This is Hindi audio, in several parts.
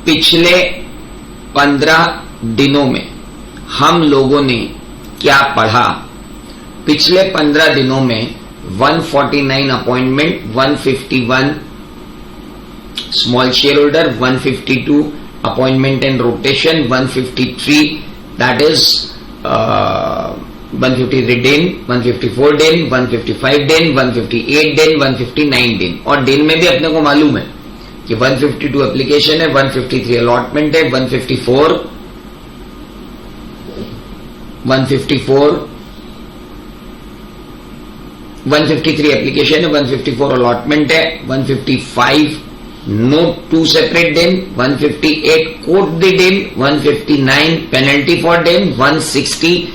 पिछले 15 दिनों में हम लोगों ने क्या पढ़ा? पिछले 15 दिनों में 149 appointment, 151 small share holder, 152 appointment and rotation, 153 that is 153 दिन, 154 दिन, 155 दिन, 158 दिन, 159 दिन। और दिन में भी अपने को मालूम है कि 152 एप्लीकेशन है, 153 अलॉटमेंट है, 153 एप्लीकेशन है, 154 अलॉटमेंट है, 155 नोट टू सेपरेट दिन, 158 कोट द दिन, 159 पेनल्टी फॉर दिन, 160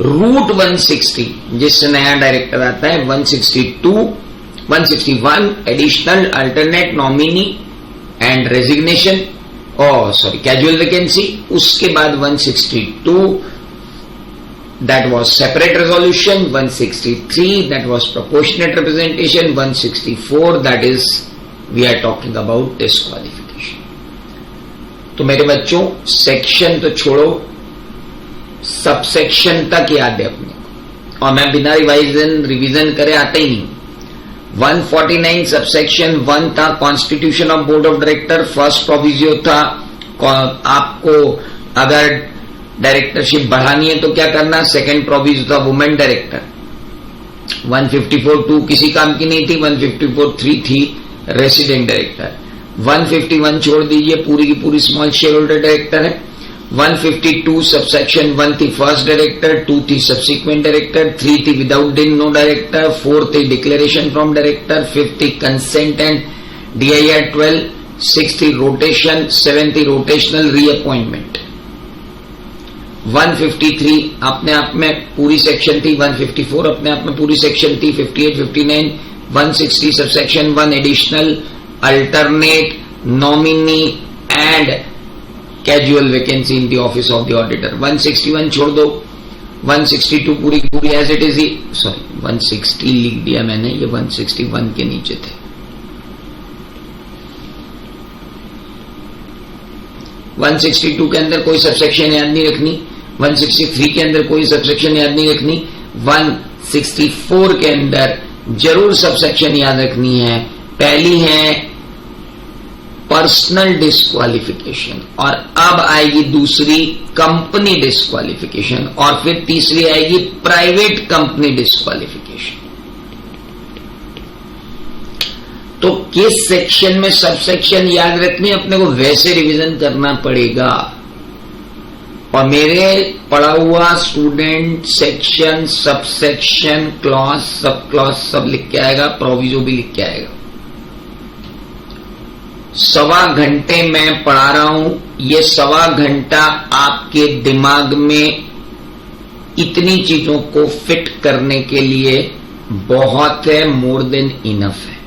रूट 160 जिससे नया डायरेक्टर आता है, 162 161 additional alternate nominee and resignation casual vacancy. उसके बाद 162 that was separate resolution, 163 that was proportionate representation, 164 that is we are talking about disqualification। तो मेरे बच्चों सेक्शन तो छोड़ो, सबसेक्शन तक याद है अपने को, और मैं बिना रिवीजन करे आता ही नहीं। 149 सबसेक्शन 1 था constitution of board of director, first proviso था आपको अगर डायरेक्टरशिप बढ़ानी है तो क्या करना, सेकंड प्रोविजन था वुमेन डायरेक्टर। 154(2) किसी काम की नहीं थी, 154(3) थी रेसिडेंट डायरेक्टर। 151 छोड़ दीजिए, पूरी की पूरी स्मॉल शेयर होल्डर डायरेक्टर है। 152 सबसेक्शन 1 थी फर्स्ट डायरेक्टर, 2 थी सब्सिक्वेंट डायरेक्टर, 3 थी विदाउट दिन नो डायरेक्टर, 4 थी डिक्लेरेशन फ्रॉम डायरेक्टर, 5 थी कंसेंट एंड DIR 12, 6 थी रोटेशन, 7 थी रोटेशनल रीअपॉइंटमेंट। 153 अपने आप में पूरी सेक्शन थी, 154 अपने आप में पूरी सेक्शन थी, 58 59 160 subsection 1 additional alternate nominee and casual vacancy in the office of the auditor. 161 छोड़ दो, 162 पूरी पूरी एज इट इज ही, सॉरी 160 लिख दिया मैंने, ये 161 के नीचे थे। 162 के अंदर कोई सबसेक्शन याद नहीं रखनी, 163 के अंदर कोई सबसेक्शन याद नहीं रखनी, 164 के अंदर जरूर सबसेक्शन याद रखनी है। पहली है पर्सनल डिस्क्वालिफिकेशन, और अब आएगी दूसरी कंपनी डिस्क्वालिफिकेशन, और फिर तीसरी आएगी प्राइवेट कंपनी डिस्क्वालिफिकेशन। तो किस सेक्शन में सबसेक्शन याद रखनी अपने को वैसे रिवीजन करना पड़ेगा। और मेरे पढ़ा हुआ student section, subsection, clause, sub clause सब लिख के आएगा, प्रोविजो भी लिख के आएगा। 1.25 घंटे मैं पढ़ा रहा हूं, ये 1.25 घंटा आपके दिमाग में इतनी चीजों को फिट करने के लिए बहुत है, मोर देन इनफ है।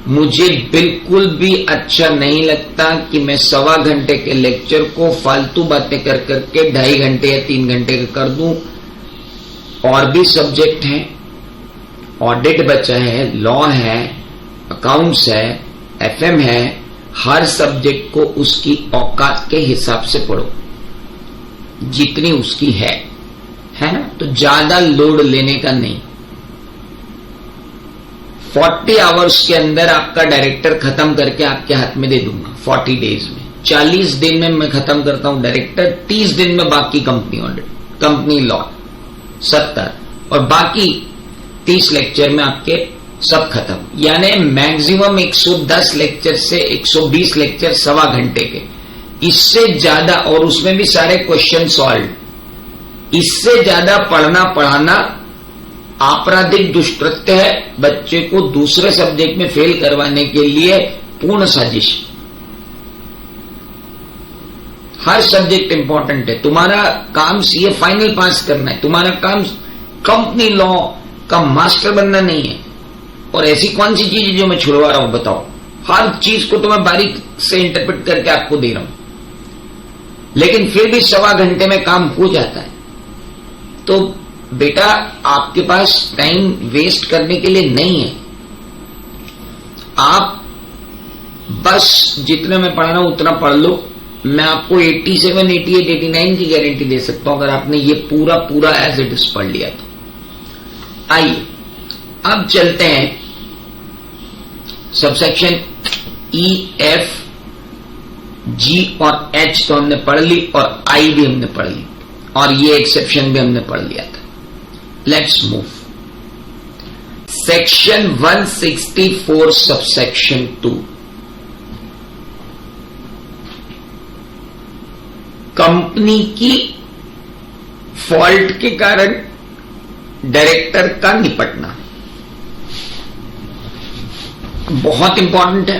मुझे बिल्कुल भी अच्छा नहीं लगता कि मैं 1.25 घंटे के लेक्चर को फालतू बातें कर करके 2.5 घंटे या 3 घंटे का कर दूं। और भी सब्जेक्ट हैं, ऑडिट बचा है, लॉ है, अकाउंट्स है, FM है। हर सब्जेक्ट को उसकी औकात के हिसाब से पढ़ो जितनी उसकी है ना, तो ज्यादा लोड लेने का नहीं। 40 आवर्स के अंदर आपका डायरेक्टर खत्म करके आपके हाथ में दे दूंगा, 40 डेज में। 40 दिन में मैं खत्म करता हूं डायरेक्टर, 30 दिन में बाकी कंपनी ऑडिट, कंपनी लॉ 70, और बाकी 30 लेक्चर में आपके सब खत्म। यानी मैक्सिमम 110 लेक्चर से 120 लेक्चर 1.25 घंटे के, इससे ज्यादा, और उसमें भी सारे क्वेश्चन सॉल्व। इससे ज्यादा पढ़ना पढ़ाना आपराधिक दुष्कृत्य है, बच्चे को दूसरे सब्जेक्ट में फेल करवाने के लिए पूर्ण साजिश। हर सब्जेक्ट इंपॉर्टेंट है। तुम्हारा काम CA फाइनल पास करना है, तुम्हारा काम कंपनी लॉ का मास्टर बनना नहीं है। और ऐसी कौन सी चीज है जो मैं छुड़वा रहा हूं बताओ? हर चीज को तो मैं बारीक से इंटरप्रेट करके आपको दे रहा हूं, लेकिन फिर भी 1.25 घंटे में काम हो जाता है। तो बेटा आपके पास टाइम वेस्ट करने के लिए नहीं है। आप बस जितना मैं पढ़ा रहा हूं उतना पढ़ लो। मैं आपको 87, 88, 89 की गारंटी दे सकता हूं अगर आपने ये पूरा पूरा एज इट इज पढ़ लिया तो। आइए अब चलते हैं सबसेक्शन ई, एफ, जी और एच तो हमने पढ़ ली और आई भी हमने पढ़ ली और ये एक्सेप्शन भी हमने पढ़ लिया था। Let's move section 164 subsection 2। Company की फॉल्ट के कारण डायरेक्टर का निपटना बहुत इंपॉर्टेंट है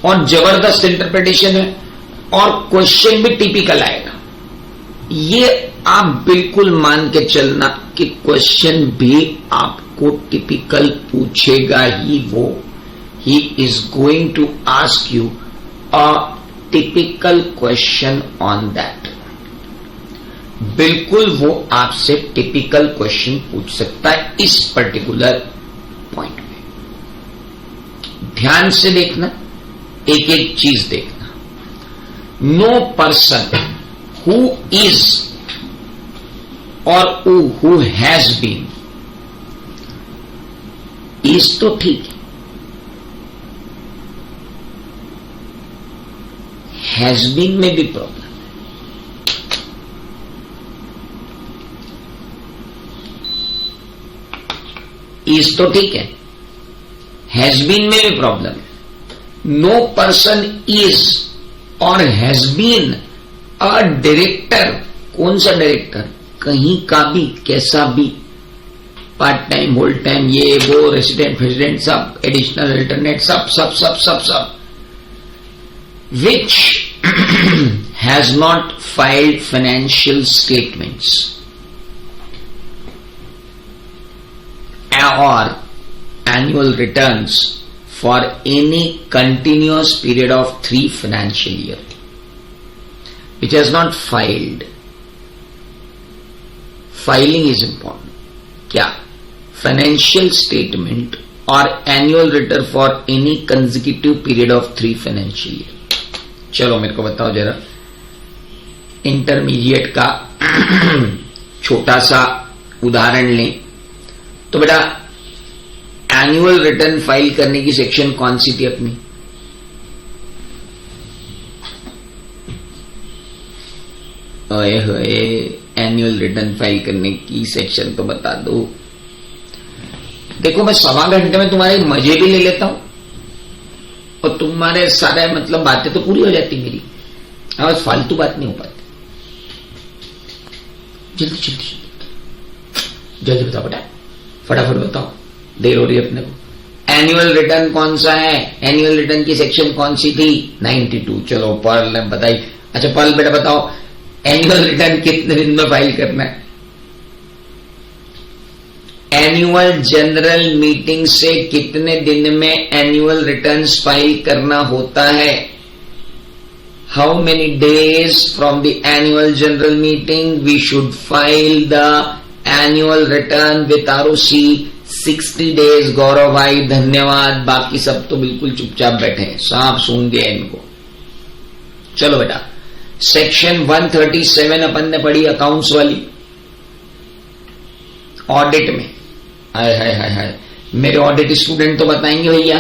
और जबरदस्त इंटरप्रिटेशन है और क्वेश्चन भी टिपिकल आएगा। ये आप बिल्कुल मान के चलना कि क्वेश्चन भी आपको टिपिकल पूछेगा ही वो। He is going to ask you a typical question on that. बिल्कुल वो आपसे टिपिकल क्वेश्चन पूछ सकता है इस पर्टिकुलर पॉइंट में। ध्यान से देखना, एक एक चीज देखना। नो पर्सन हु इज और हु हैज बीन, इज तो ठीक है, हैज बीन में भी प्रॉब्लम है। इज तो ठीक है, हैज बीन में भी प्रॉब्लम है। No person is or has been a director. कौन सा डायरेक्टर? कहीं का भी, कैसा भी, पार्ट टाइम, होल टाइम, ये वो, रेसिडेंट, प्रेसिडेंट, सब, एडिशनल, अल्टरनेट, सब सब सब सब सब, which has not filed financial statements or annual returns for any continuous period of 3 financial years, which has not filed. Filing is important. क्या? Financial statement or annual return for any consecutive period of 3 financial years. चलो मेरे को बताओ जरा, इंटरमीडिएट का छोटा सा उदाहरण लें तो बेटा एनुअल रिटर्न फाइल करने की सेक्शन कौन सी थी अपनी? ओए होए, एनुअल रिटर्न फाइल करने की सेक्शन तो बता दो। देखो मैं 1.25 घंटे में तुम्हारे मजे भी ले लेता हूं और तुम्हारे सारे मतलब बातें तो पूरी हो जाती मेरी, बस फालतू बात नहीं हो पाती। जल्दी जल्दी जल्दी बताओ बेटा, फटाफट बताओ, देर हो रही है अपने को। एनुअल रिटर्न कौन सा है? एनुअल रिटर्न की सेक्शन कौन सी थी? 92। चलो पर्ल ने बताई। अच्छा पर्ल बेटा बताओ, एनुअल रिटर्न कितने दिन में फाइल करना है? एनुअल जनरल मीटिंग से कितने दिन में एनुअल रिटर्न्स फाइल करना होता है? How many days from the annual general meeting we should file the annual return with ROC? 60 days. Gaurav भाई धन्यवाद। बाकी सब तो बिल्कुल चुपचाप बैठे हैं, सांप सूंघ गया इनको। चलो बेटा सेक्शन 137 अपन ने पढ़ी अकाउंट्स वाली, ऑडिट में। हाय हाय हाय हाय, मेरे ऑडिट स्टूडेंट तो बताएंगे भैया।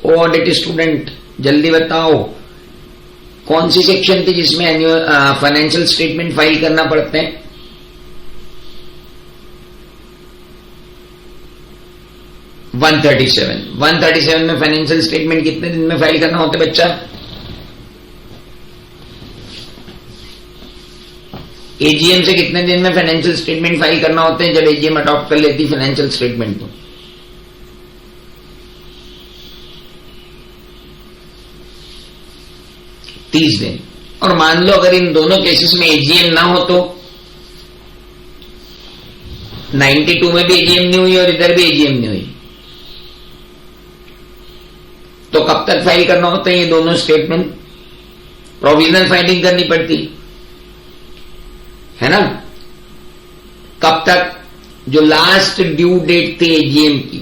ओ ऑडिट स्टूडेंट जल्दी बताओ, कौन सी सेक्शन थी जिसमें एनुअल फाइनेंशियल स्टेटमेंट फाइल करना पड़ते हैं? वन 137 में फाइनेंशियल स्टेटमेंट कितने दिन में फाइल करना होता है बच्चा? एजीएम से कितने दिन में फाइनेंशियल स्टेटमेंट फाइल करना होते हैं जब एजीएम अडॉप्ट कर लेती फाइनेंशियल स्टेटमेंट? तो 30 दिन। और मान लो अगर इन दोनों केसेस में एजीएम ना हो तो 92 में भी एजीएम नहीं हुई और इधर भी एजीएम नहीं हुई, तो कब तक फाइल करना होता है ये दोनों स्टेटमेंट? प्रोविजनल फाइलिंग करनी पड़ती है ना? कब तक? जो लास्ट ड्यू डेट थी एजीएम की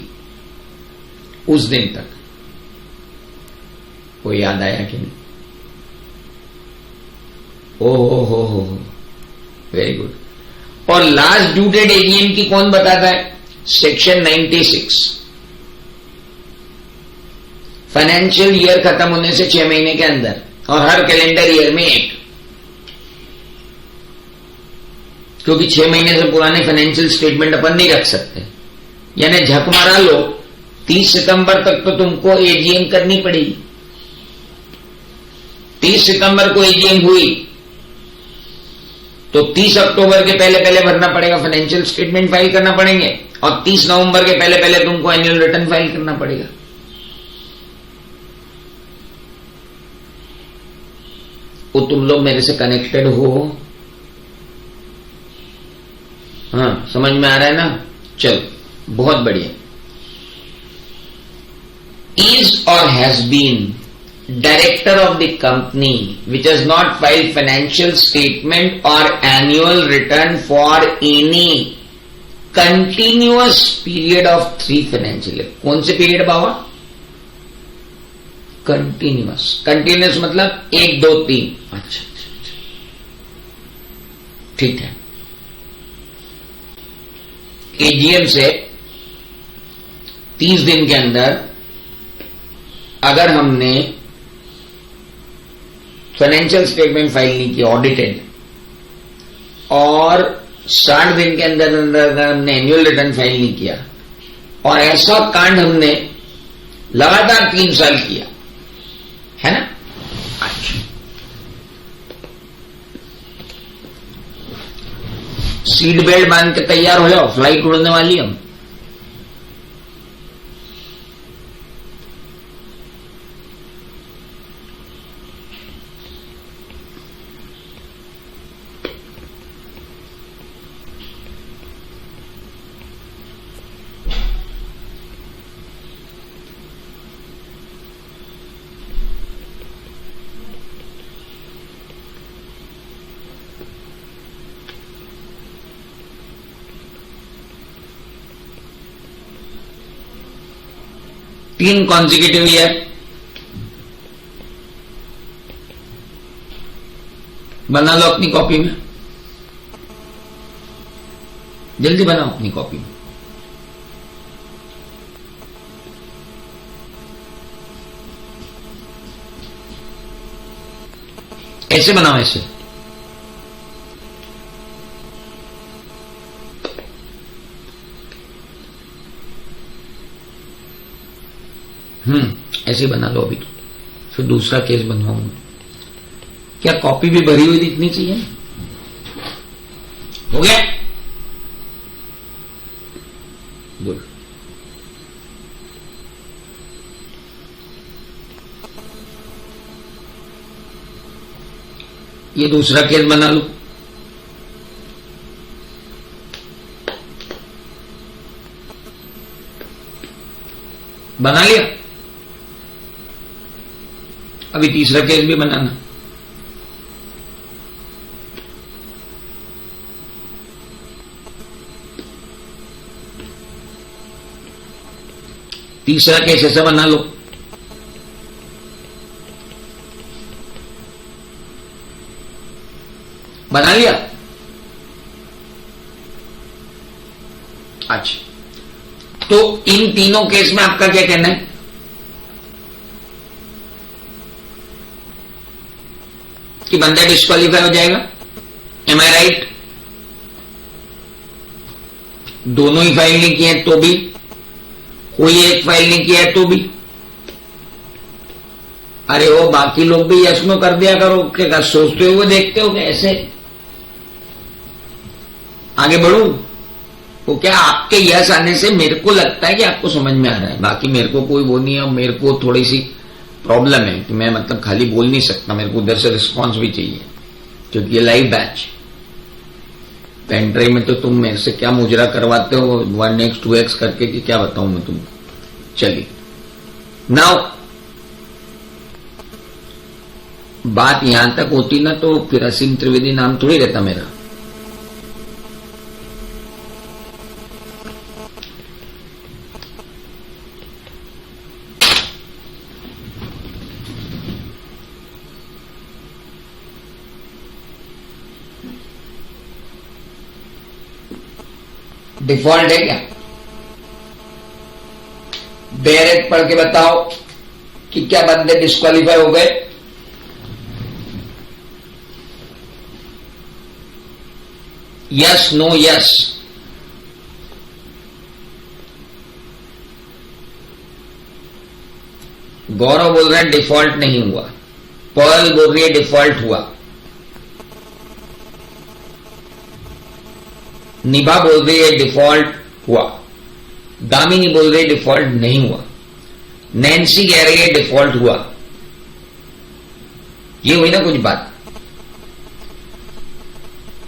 उस दिन तक। कोई याद आया कि नहीं? ओ हो, वेरी गुड। और लास्ट ड्यू डेट एजीएम की कौन बताता है? सेक्शन 96। फाइनेंशियल ईयर खत्म होने से 6 महीने के अंदर और हर कैलेंडर ईयर में एक, क्योंकि 6 महीने से पुराने फाइनेंशियल स्टेटमेंट अपन नहीं रख सकते। यानी झक मारा लो 30 सितंबर तक तो तुमको एजीएम करनी पड़ेगी। 30 सितंबर को एजीएम हुई तो 30 अक्टूबर के पहले पहले भरना पड़ेगा, फाइनेंशियल स्टेटमेंट फाइल करना पड़ेंगे, और 30 नवंबर के पहले पहले तुमको एनुअल रिटर्न फाइल करना पड़ेगा। वो तुम लोग मेरे से कनेक्टेड हो? हाँ, समझ में आ रहा है ना? चलो, बहुत बढ़िया। Is or has been director of the company which has not filed financial statement or annual return for any continuous period of 3 financial year। कौन से पीरियड बाबा? कंटिन्यूअस मतलब 1 2 3। अच्छा, ठीक है। एजीएम से 30 दिन के अंदर अगर हमने फाइनेंशियल स्टेटमेंट फाइल नहीं किया ऑडिटेड, और 60 दिन के अंदर अगर हमने एनुअल रिटर्न फाइल नहीं किया, और ऐसा कांड हमने लगातार 3 साल किया, है ना? अच्छा, सीट बेल्ट बांध के तैयार हो जाओ, फ्लाइट उड़ने वाली हम। तीन कॉन्जिक्यूटिव ईयर बना लो अपनी कॉपी में, जल्दी बनाओ अपनी कॉपी में। ऐसे बनाओ, ऐसे। ऐसे बना लो अभी तो, फिर दूसरा केस बनवाऊंगा। क्या कॉपी भी भरी हुई दिखनी चाहिए? हो गया? गुड। ये दूसरा केस बना लो। बना लिया? अभी तीसरा केस भी बनाना। तीसरा केस ऐसा बना लो। बना लिया? अच्छा, तो इन तीनों केस में आपका क्या कहना है? कि बंदा डिस्क्वालीफाई हो जाएगा? एम आई राइट? दोनों ही फाइल नहीं किए तो भी, कोई एक फाइल नहीं किया है तो भी? अरे वो बाकी लोग भी यस नो कर दिया करो। क्या सोचते हुए देखते हो? कैसे आगे बढ़ू? वो क्या आपके यस आने से मेरे को लगता है कि आपको समझ में आ रहा है, बाकी मेरे को कोई वो नहीं है। मेरे को थोड़ी सी प्रॉब्लम है कि मैं मतलब खाली बोल नहीं सकता, मेरे को उधर से रिस्पॉन्स भी चाहिए, क्योंकि ये लाइव बैच। पेन ड्राइव में तो तुम मेरे से क्या मुजरा करवाते हो 1x 2x करके, कि क्या बताऊं मैं तुमको। चलिए, नाउ बात यहां तक होती ना तो फिर असीम त्रिवेदी नाम थोड़ी रहता मेरा। डिफॉल्ट है क्या? डायरेक्ट पढ़ के बताओ कि क्या बंदे डिस्क्वालीफाई हो गए? Yes, no, yes. गौरव बोल रहे हैं डिफॉल्ट नहीं हुआ, पर्ल बोल रही है डिफॉल्ट हुआ, निभा बोल रही है डिफॉल्ट हुआ, दामिनी बोल रही है डिफॉल्ट नहीं हुआ, नैन्सी कह रही है डिफॉल्ट हुआ। ये हुई ना कुछ बात।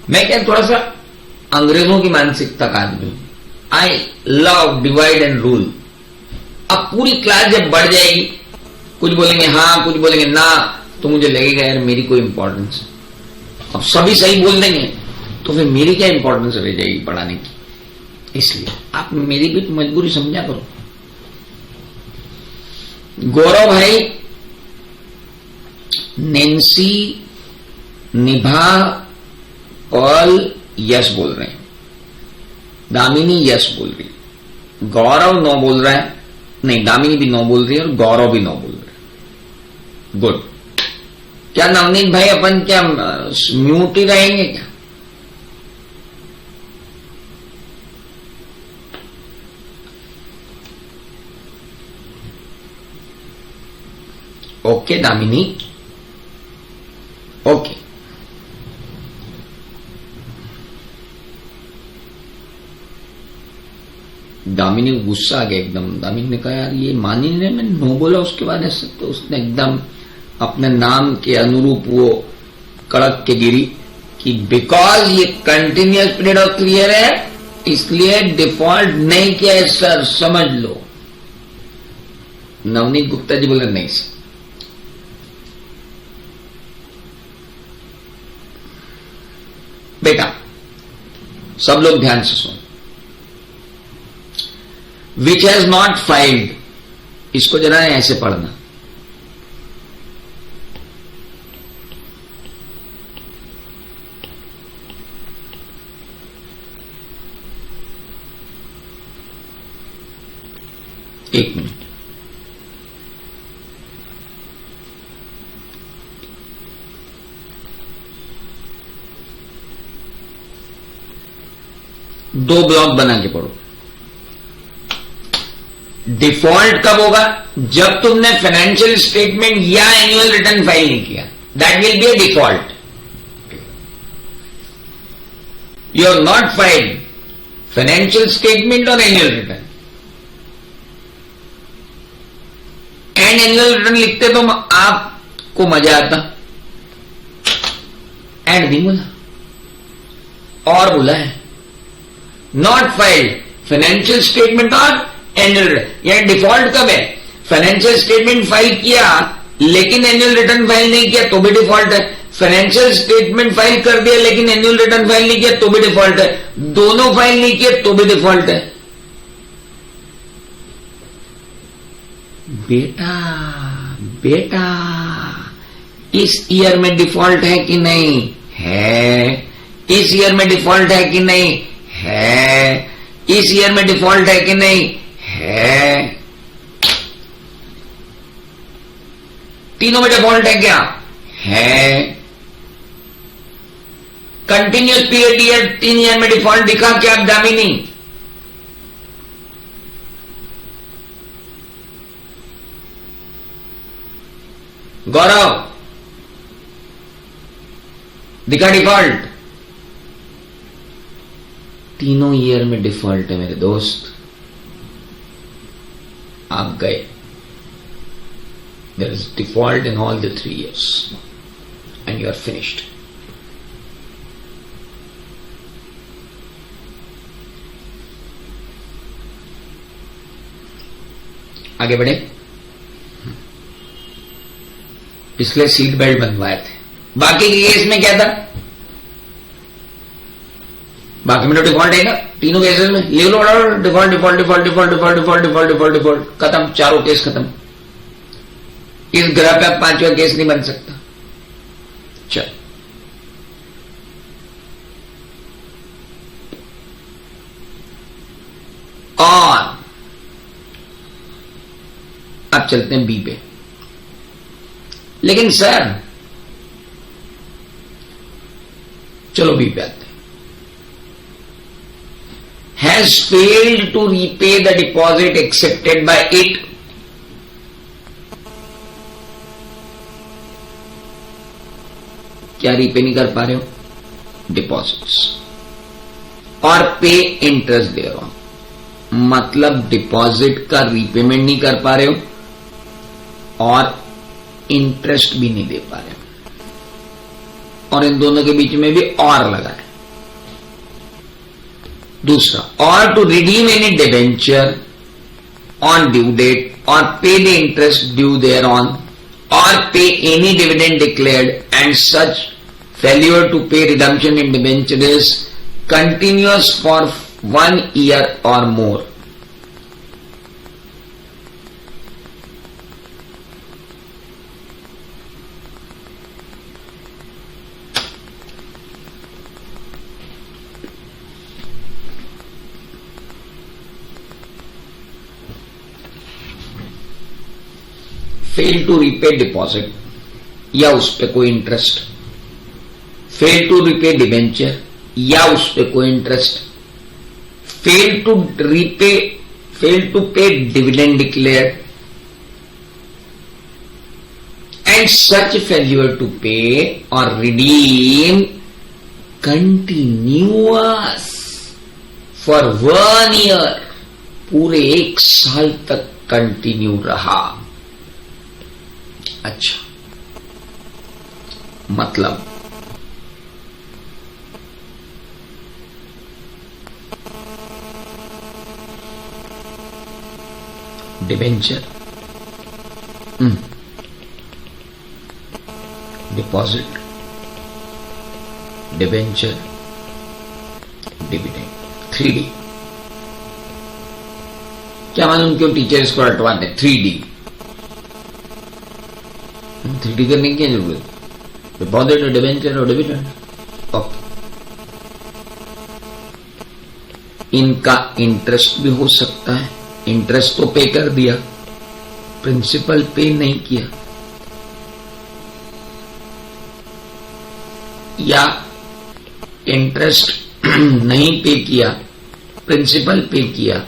मैं क्या थोड़ा सा अंग्रेजों की मानसिकता का आदमी हूं। I love divide and rule. अब पूरी क्लास जब बढ़ जाएगी, कुछ बोलेंगे हाँ, कुछ बोलेंगे ना, तो मुझे लगेगा यार मेरी कोई इंपॉर्टेंस है। अब सभी सही बोल देंगे तो फिर मेरी क्या इंपॉर्टेंस रह जाएगी पढ़ाने की। इसलिए आप मेरी भी तो मजबूरी समझा करो। गौरव भाई, नैन्सी, निभा, पर्ल यस बोल रहे हैं, दामिनी यस बोल रही है, गौरव नो बोल रहा है, नहीं दामिनी भी नो बोल रही है और गौरव भी नो बोल रहे हैं। गुड। क्या नवनीत भाई अपन क्या म्यूट ही रहेंगे क्या? Okay Damini, okay. दामिनी को गुस्सा आ गया एकदम। दामिनी ने कहा यार ये मानी ने मैंने नो बोला, उसके बाद ऐसे, तो उसने एकदम अपने नाम के अनुरूप वो कड़क के गिरी कि बिकॉज ये कंटिन्यूअस पीरियड ऑफ क्लियर है इसलिए डिफॉल्ट नहीं किया है सर, समझ लो। नवनीत गुप्ता जी बोले नहीं सर। बेटा सब लोग ध्यान से सुनो। विच हैज नॉट फाइल्ड, इसको जरा ऐसे पढ़ना। एक मिनट। दो ब्लॉक बना के पढ़ो। डिफॉल्ट कब होगा? जब तुमने फाइनेंशियल स्टेटमेंट या एनुअल रिटर्न फाइल नहीं किया, that will be a default. You are not filed financial statement और annual return, and annual return लिखते तो आपको मजा आता, एंड नहीं बोला और बोला है नॉट फाइल्ड फाइनेंशियल स्टेटमेंट और एनुअल रिटर्न। यह डिफॉल्ट कब है? फाइनेंशियल स्टेटमेंट फाइल किया लेकिन एनुअल रिटर्न फाइल नहीं किया तो भी डिफॉल्ट है। फाइनेंशियल स्टेटमेंट फाइल कर दिया लेकिन एनुअल रिटर्न फाइल नहीं किया तो भी डिफॉल्ट है। दोनों फाइल नहीं किए तो भी डिफॉल्ट है। बेटा बेटा इस ईयर में डिफॉल्ट है कि नहीं है? इस ईयर में डिफॉल्ट है कि नहीं है? इस ईयर में डिफॉल्ट है कि नहीं है? तीनों में डिफॉल्ट है क्या? है। कंटिन्यूअस पीरियड ईयर 3 ईयर में डिफॉल्ट दिखा क्या आप दामिनी? गौरव दिखा डिफॉल्ट? तीनों ईयर में डिफॉल्ट है मेरे दोस्त। आप गए। There is default in all the 3 years and you are finished. आगे बढ़े। पिछले सीट बेल्ट बनवाए थे। बाकी के केस में क्या था? बाकी में तो डिफॉल्ट है ना तीनों केसेस में। ले लो order, default default default default default default default default default, खत्म। चारों केस खत्म। इस ग्रह पे अब 5वां केस नहीं बन सकता। चल चलते हैं बी पे। लेकिन सर, चलो बी पे आते हैं। Has failed to repay the deposit accepted by it. क्या रीपे नहीं कर पा रहे हो? डिपॉजिट्स और पे इंटरेस्ट दे रहा हूं, मतलब डिपॉजिट का रीपेमेंट नहीं कर पा रहे हो और इंटरेस्ट भी नहीं दे पा रहे हो, और इन दोनों के बीच में भी और लगा है। दूसरा, और to redeem any debenture on due date और pay the interest due thereon और pay any dividend declared and such failure to pay redemption in debenture is continuous for 1 year or more. Fail to repay deposit या उस पे कोई interest, fail to repay debenture या उस पे कोई interest, fail to pay dividend declare and such failure to pay और रिडीम कंटिन्यूअस फॉर 1 ईयर, पूरे 1 साल तक कंटिन्यू रहा। अच्छा, मतलब debenture, deposit, debenture, dividend, 3D। क्या मालूम क्यों टीचर इसको रटवाते हैं 3D? 3D करने की क्या जरूरत? डिपॉजिट, डिबेंचर और डिविडेंड। ओके, इनका इंटरेस्ट भी हो सकता है। इंटरेस्ट तो पे कर दिया, प्रिंसिपल पे नहीं किया, या इंटरेस्ट नहीं पे किया, प्रिंसिपल पे किया,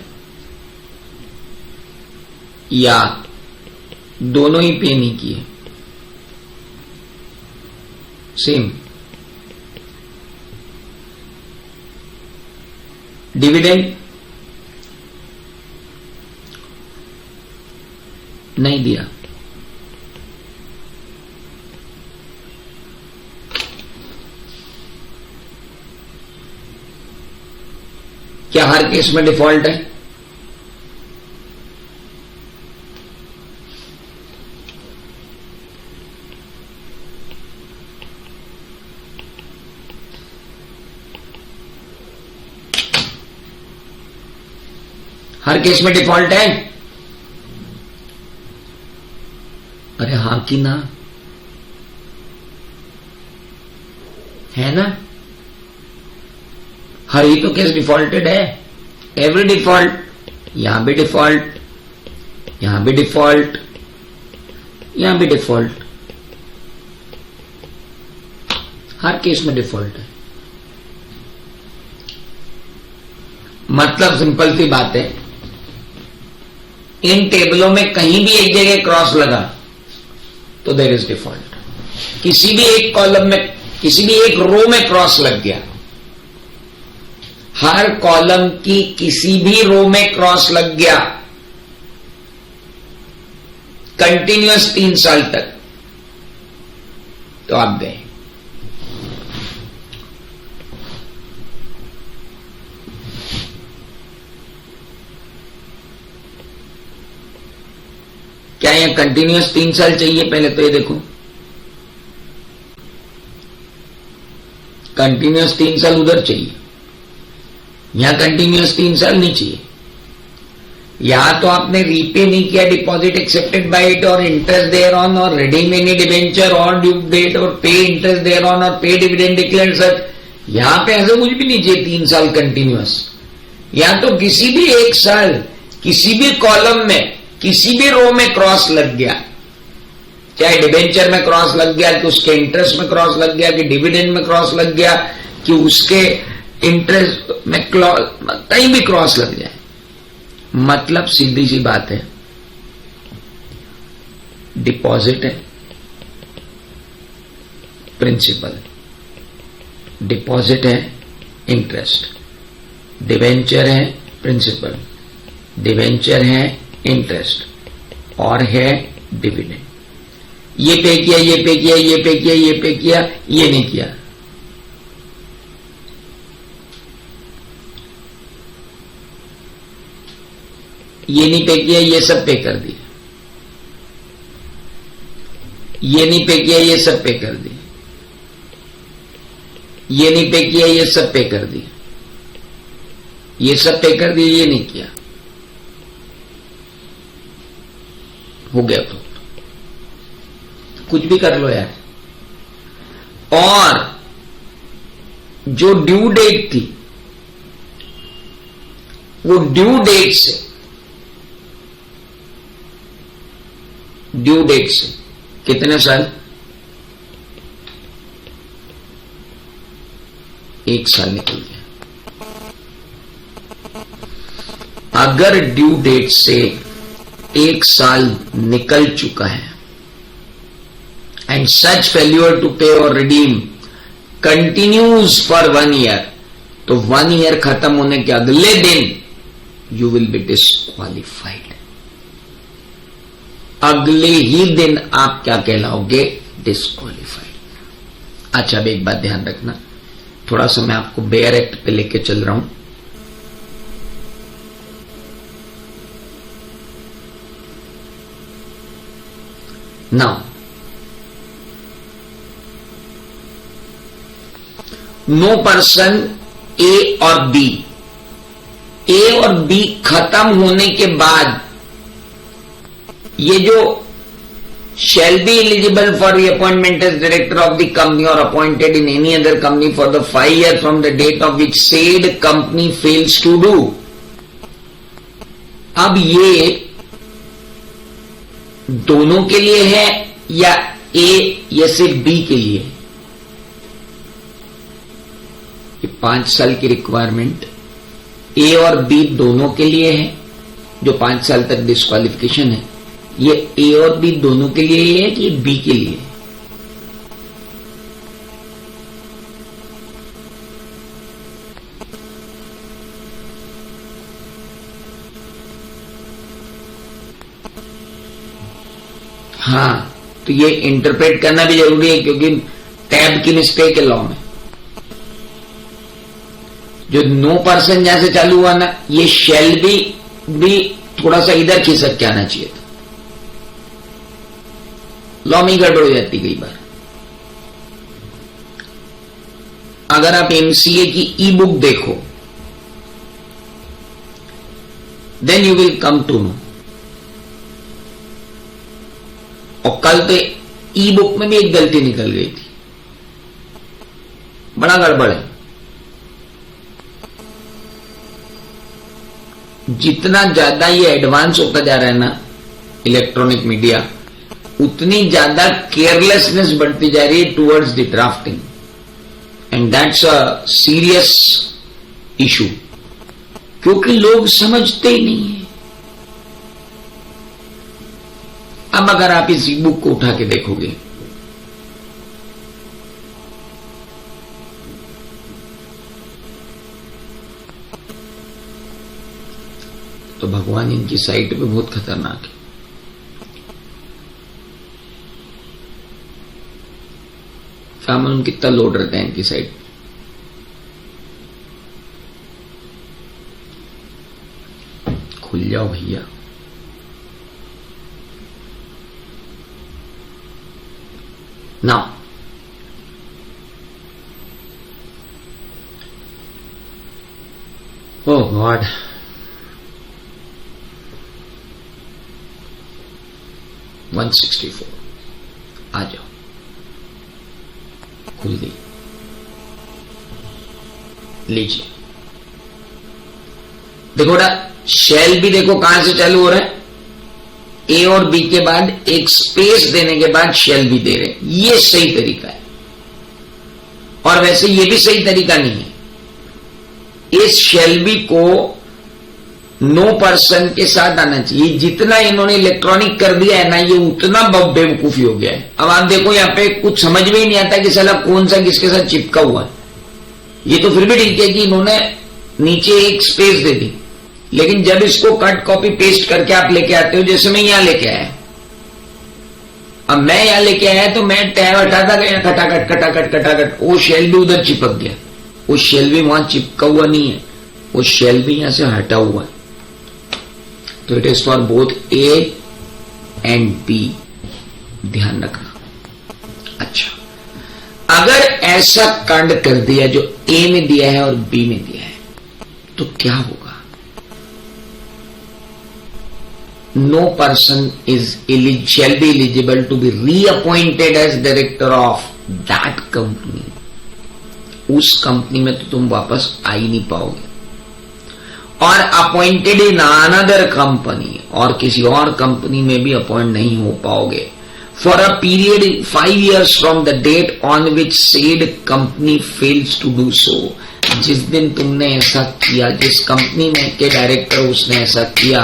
या दोनों ही पे नहीं किए। सेम डिविडेंड नहीं दिया, क्या हर केस में डिफॉल्ट है? हर केस में डिफॉल्ट है? अरे हां कि ना? है ना? हर ही तो केस डिफॉल्टेड है। एवरी डिफॉल्ट, यहां भी डिफॉल्ट, यहां भी डिफॉल्ट, यहां भी डिफॉल्ट, हर केस में डिफॉल्ट है। मतलब सिंपल सी बात है, इन टेबलों में कहीं भी एक जगह क्रॉस लगा तो देयर इज डिफॉल्ट। किसी भी एक कॉलम में, किसी भी एक रो में क्रॉस लग गया, हर कॉलम की किसी भी रो में क्रॉस लग गया कंटिन्यूअस 3 साल तक, तो आप गए। क्या यहां कंटिन्यूअस 3 साल चाहिए? पहले तो ये देखो, कंटिन्यूअस 3 साल उधर चाहिए, यहां कंटिन्यूअस 3 साल नहीं चाहिए। यहां तो आपने रीपे नहीं किया deposit accepted by it or interest thereon और रिडीम एनी डिबेंचर और ड्यू डेट और पे इंटरेस्ट देयर ऑन और पे डिविडेंड डिक्लेयर सच। यहां पे ऐसा कुछ भी नहीं चाहिए 3 साल कंटिन्यूअस। यहां तो किसी भी एक साल किसी भी कॉलम में किसी भी रो में क्रॉस लग गया, चाहे डिबेंचर में क्रॉस लग गया, कि उसके इंटरेस्ट में क्रॉस लग गया, कि डिविडेंड में क्रॉस लग गया, कि उसके इंटरेस्ट में कहीं भी क्रॉस लग जाए, मतलब सीधी सी बात है, डिपॉजिट है प्रिंसिपल, डिपॉजिट है इंटरेस्ट, डिवेंचर है प्रिंसिपल, डिवेंचर है इंटरेस्ट और है डिविडेंड। ये पे किया, ये पे किया, ये पे किया, ये पे किया, ये नहीं किया। ये नहीं पे किया, ये सब पे कर दिया। ये नहीं पे किया, ये सब पे कर दिया। ये नहीं पे किया, ये सब पे कर दिया। ये सब पे कर दिया, ये नहीं किया, हो गया तो कुछ भी कर लो यार। और जो ड्यू डेट थी, वो ड्यू डेट से कितने साल? 1 साल निकल गया। अगर ड्यू डेट से 1 साल निकल चुका है and such failure to pay or redeem continues for 1 year, तो 1 year खत्म होने के अगले दिन you will be disqualified। अगले ही दिन आप क्या कहलाओगे? डिस्क्वालीफाइड। अच्छा, अब एक बात ध्यान रखना, थोड़ा सा मैं आपको बेयर एक्ट पे लेके चल रहा हूं। नाउ नो पर्सन ए और बी, ए और बी खत्म होने के बाद ये जो shall be eligible for the appointment as director of the company or appointed in any other company for the 5 years from the date of which said company fails to do, अब ये दोनों के लिए है या ए या सिर्फ बी के लिए? ये 5 साल की रिक्वायरमेंट ए और बी दोनों के लिए है, जो 5 साल तक डिस्क्वालिफिकेशन है, ये ए और बी दोनों के लिए है कि बी के लिए? हां, तो ये इंटरप्रेट करना भी जरूरी है, क्योंकि टैब की मिस्टेक है लॉ में। जो नो पर्सन जहां से चालू हुआ ना, ये शैल भी थोड़ा सा इधर खिसक के आना चाहिए था। लॉ में ही गड़बड़ हो जाती कई बार। अगर आप एमसीए की ई बुक देखो, then you will come to know. और कल तो ई बुक में भी एक गलती निकल गई थी, बड़ा गड़बड़ है। जितना ज्यादा ये एडवांस होता जा रहा है ना इलेक्ट्रॉनिक मीडिया, उतनी ज्यादा केयरलेसनेस बढ़ती जा रही है towards the drafting, and that's a serious issue, क्योंकि लोग समझते ही नहीं है। अब अगर आप इस ई बुक को उठा के देखोगे, तो भगवान इनकी साइट पे बहुत खतरनाक है। क्या मालूम कितना लोड रहता है इनकी साइड। खुल जाओ भैया। नाउ ओह गॉड, $164 आ जाओ, खुल गई, लीजिए। देखो ना, शेल भी देखो कहां से चालू हो रहा है, ए और बी के बाद एक स्पेस देने के बाद शेल भी दे रहे हैं, ये सही तरीका है। और वैसे ये भी सही तरीका नहीं है। इस शेल बी को नो पर्सन के साथ आना चाहिए। जितना इन्होंने इलेक्ट्रॉनिक कर दिया है ना, ये उतना बेवकूफी हो गया है। अब आप देखो यहां पे कुछ समझ में ही नहीं आता कि साला कौन सा किसके साथ चिपका हुआ है। ये तो फिर भी ठीक है कि इन्होंने नीचे एक स्पेस दे दी, लेकिन जब इसको कट कॉपी पेस्ट करके आप लेके आते हो, जैसे मैं यहां लेके आया, अब मैं यहां लेके आया तो मैं टैब हटाता गया, खटाखट खटाखट खटाखट, वो शेल भी उधर चिपक गया। वो शेल भी वहां चिपका हुआ नहीं है, वो शेल भी यहां से हटा हुआ है। तो it is for both A and B, ध्यान रखना। अच्छा, अगर ऐसा कांड कर दिया जो ए में दिया है और बी में दिया है, तो क्या होगा? No person shall be eligible to be reappointed as director of that company. उस कंपनी में तो तुम वापस आ ही नहीं पाओगे। और अपॉइंटेड इन अनदर कंपनी, और किसी और कंपनी में भी अपॉइंट नहीं हो पाओगे for a period 5 years from the date on which said company fails to do so. जिस दिन तुमने ऐसा किया, जिस कंपनी में के डायरेक्टर उसने ऐसा किया,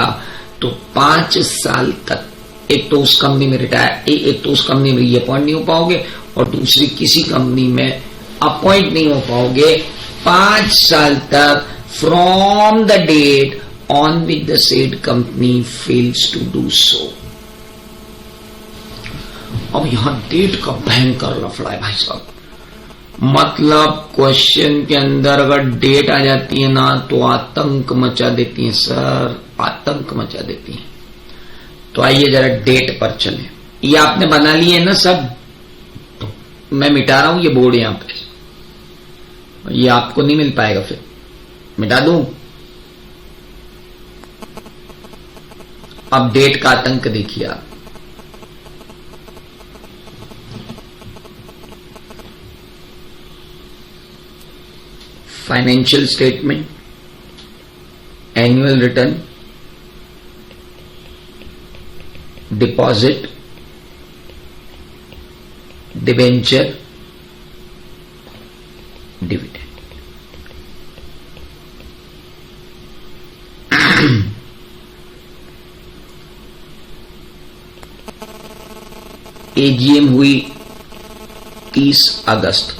तो 5 साल तक एक तो उस कंपनी में एक तो उस कंपनी में अपॉइंट नहीं हो पाओगे, और दूसरी किसी कंपनी में अपॉइंट नहीं हो पाओगे 5 साल तक from the date on which the said company fails to do so. अब यहां डेट का भयंकर लफड़ा है भाई साहब। मतलब क्वेश्चन के अंदर अगर डेट आ जाती है ना, तो आतंक मचा देती है सर, आतंक मचा देती है। तो आइए जरा डेट पर चलें। ये आपने बना लिए है ना सब, तो मैं मिटा रहा हूं ये बोर्ड यहां पे, ये आपको नहीं मिल पाएगा, फिर मिटा दूं। अब डेट का आतंक देखिए आप। Financial statement, annual return, deposit, debenture, dividend. AGM हुई 30 अगस्त।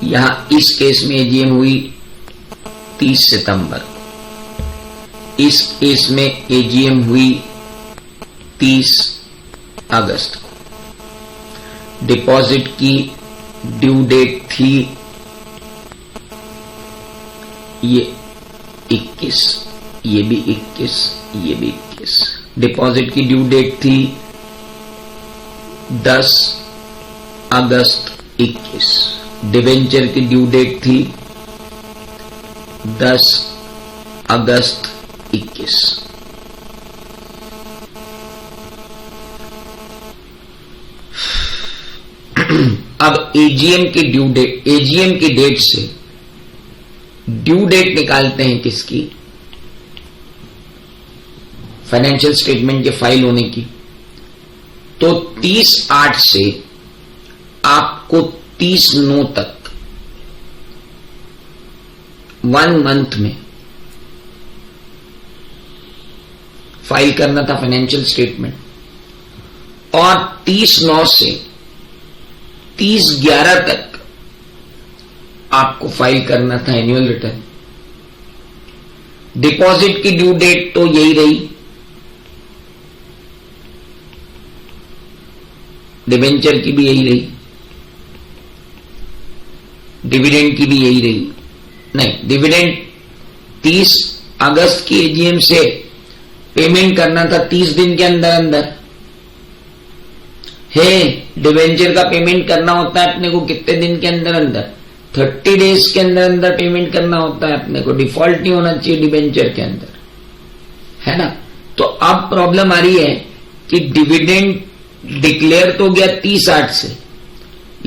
यहां इस केस में एजीएम हुई 30 सितंबर। इस केस में एजीएम हुई 30 अगस्त। डिपॉजिट की ड्यू डेट थी ये 21, ये भी 21, ये भी 21। डिपॉजिट की ड्यू डेट थी 10 अगस्त 21। डिवेंचर की ड्यू डेट थी 10 अगस्त 21। अब एजीएम की ड्यू डेट, एजीएम की डेट से ड्यू डेट निकालते हैं किसकी? फाइनेंशियल स्टेटमेंट के फाइल होने की। तो 30/8 से आपको 30/9 तक 1 मंथ में फाइल करना था फाइनेंशियल स्टेटमेंट, और 30/9 से 30/11 तक आपको फाइल करना था एनुअल रिटर्न। डिपॉजिट की ड्यू डेट तो यही रही, डिबेंचर की भी यही रही, डिविडेंड की भी यही रही। नहीं, डिविडेंड 30 अगस्त की एजीएम से पेमेंट करना था 30 दिन के अंदर अंदर है। डिवेंचर का पेमेंट करना होता है अपने को कितने दिन के अंदर अंदर? 30 डेज के अंदर अंदर पेमेंट करना होता है अपने को। डिफॉल्ट नहीं होना चाहिए डिवेंचर के अंदर, है ना। तो अब प्रॉब्लम आ रही है कि डिविडेंड डिक्लेयर तो गया 30/8 से,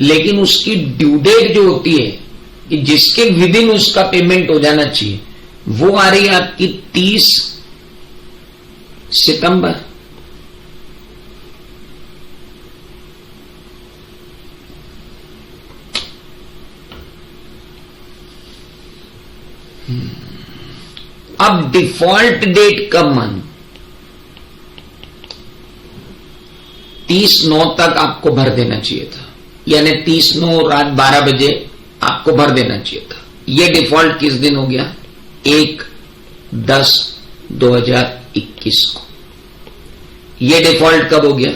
लेकिन उसकी ड्यू डेट जो होती है कि जिसके विद इन उसका पेमेंट हो जाना चाहिए, वो आ रही है आपकी 30 सितंबर। अब डिफॉल्ट डेट कब मानू? 30/9 तक आपको भर देना चाहिए था, यानी 30/9 रात 12 बजे आपको भर देना चाहिए था। यह डिफॉल्ट किस दिन हो गया? 1/10/2021 को। यह डिफॉल्ट कब हो गया?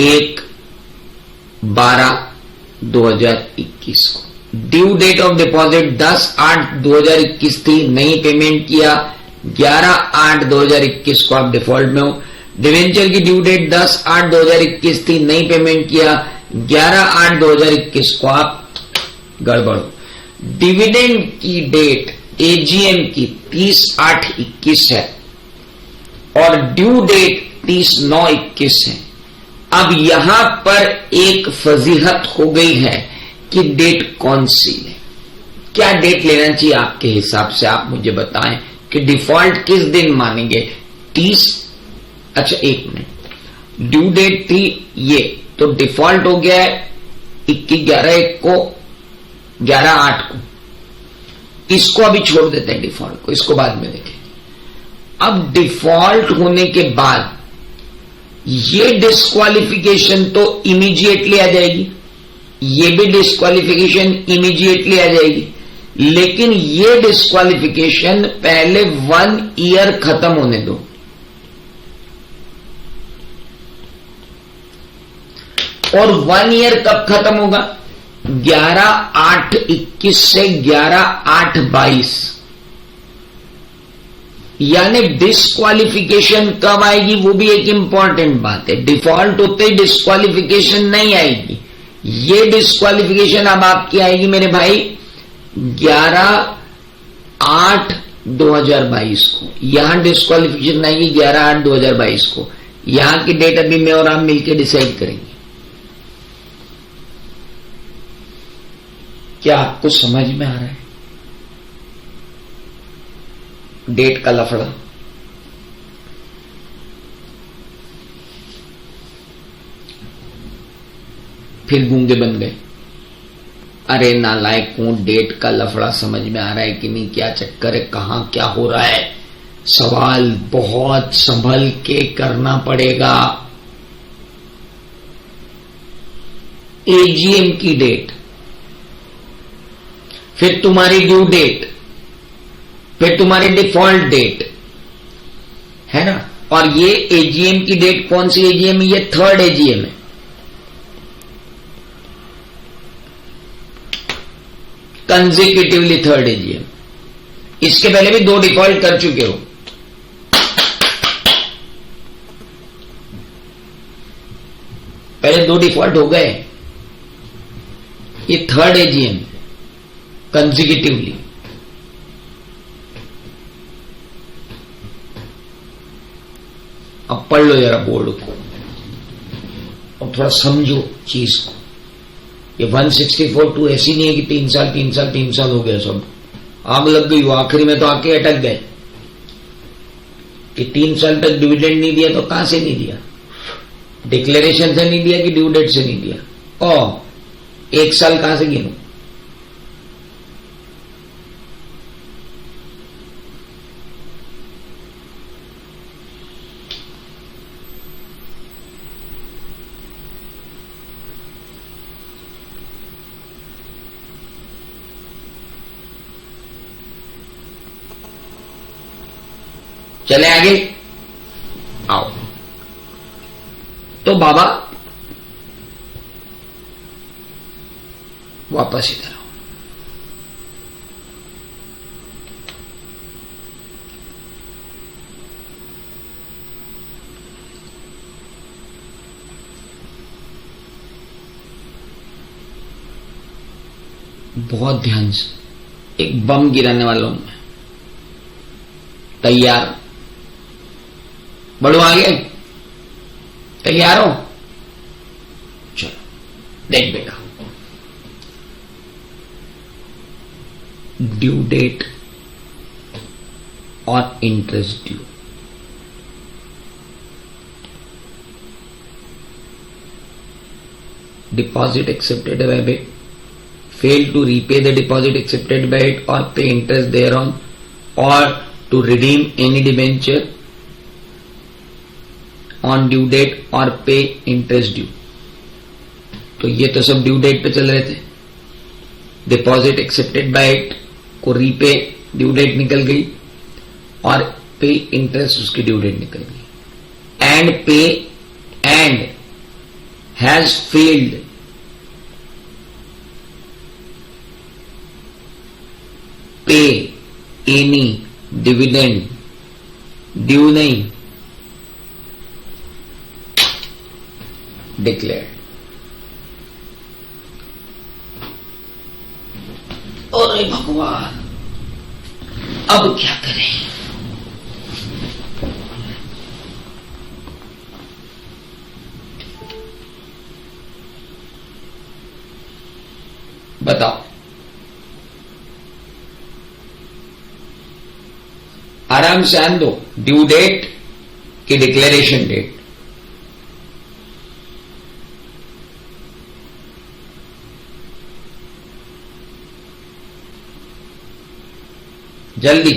1/12/2021 को। ड्यू डेट ऑफ डिपॉजिट 10/8/2021 थी, नहीं पेमेंट किया, 11/8/2021 को आप डिफॉल्ट में हो। डिवेंचर की ड्यू डेट 10/8/2021 थी, नहीं पेमेंट किया, 11/8/2021 को आप गड़बड़ हो। डिविडेंड की डेट एजीएम की 30/8/21 है और ड्यू डेट 30/9/21 है। अब यहां पर एक फजीहत हो गई है कि डेट कौन सी है। क्या डेट लेना चाहिए आपके हिसाब से? आप मुझे बताएं कि डिफॉल्ट किस दिन मानेंगे? 30। अच्छा एक मिनट, ड्यू डेट थी ये, तो डिफॉल्ट हो गया है 11/1 को, 11/8 को। इसको अभी छोड़ देते हैं डिफॉल्ट को, इसको बाद में देखें। अब डिफॉल्ट होने के बाद ये डिस्क्वालिफिकेशन तो इमीडिएटली आ जाएगी, ये भी डिस्क्वालिफिकेशन इमीडिएटली आ जाएगी, लेकिन ये डिस्क्वालिफिकेशन पहले 1 ईयर खत्म होने दो। और 1 ईयर कब खत्म होगा? 11/8/21 से 11/8/22। यानी डिस्क्वालिफिकेशन कब आएगी वो भी एक इंपॉर्टेंट बात है। डिफॉल्ट होते ही डिस्क्वालिफिकेशन नहीं आएगी, ये डिस्क्वालिफिकेशन अब आपकी आएगी मेरे भाई 11/8/2022 को। यहां डिस्क्वालिफिकेशन आएगी 11/8/2022 को। यहां की डेट अभी मैं और आप मिलकर डिसाइड करेंगे। क्या आपको समझ में आ रहा है डेट का लफड़ा? फिर गूंगे बन गए। अरे नालायकों, डेट का लफड़ा समझ में आ रहा है कि नहीं? क्या चक्कर है, कहां क्या हो रहा है? सवाल बहुत संभल के करना पड़ेगा। एजीएम की डेट, फिर तुम्हारी ड्यू डेट, फिर तुम्हारी डिफॉल्ट डेट है ना। और ये एजीएम की डेट कौन सी एजीएम है? ये 3rd एजीएम है। Consecutively 3rd AGM. इसके पहले भी 2 डिफॉल्ट कर चुके हो। पहले 2 डिफॉल्ट हो गए, ये 3rd एजीएम कंसेक्यूटिवली। अब पढ़ लो जरा बोर्ड को और थोड़ा समझो चीज को। ये 164(2) ऐसी नहीं है कि 3 साल हो गया, सब आग लग गई, वो आखिरी में तो आके अटक गए कि 3 साल तक डिविडेंड नहीं दिया। तो कहां से नहीं दिया? डिक्लेरेशन से नहीं दिया कि ड्यू डेट से नहीं दिया? और 1 साल कहां से गिनूं? चले आगे आओ। तो बाबा वापस इधर आओ। बहुत ध्यान से, एक बम गिराने वाला हूं मैं। तैयार? बढ़ो आगे। तैयार हो? चलो देख बेटा, ड्यू डेट और interest due deposit accepted by it, fail to repay the deposit accepted by it or pay interest thereon, or to redeem any debenture on due date or pay interest due. तो ये तो सब ड्यू डेट पे चल रहे थे. डिपॉजिट एक्सेप्टेड बाय इट को रीपे ड्यू डेट निकल गई और पे इंटरेस्ट उसकी ड्यू डेट निकल गई. एंड पे एंड हैज फेल्ड पे एनी डिविडेंड ड्यू नहीं, डिक्लेयर. अरे भगवान, अब क्या करें? बताओ. आराम से आन दो. ड्यू डेट की डिक्लेरेशन डेट. जल्दी.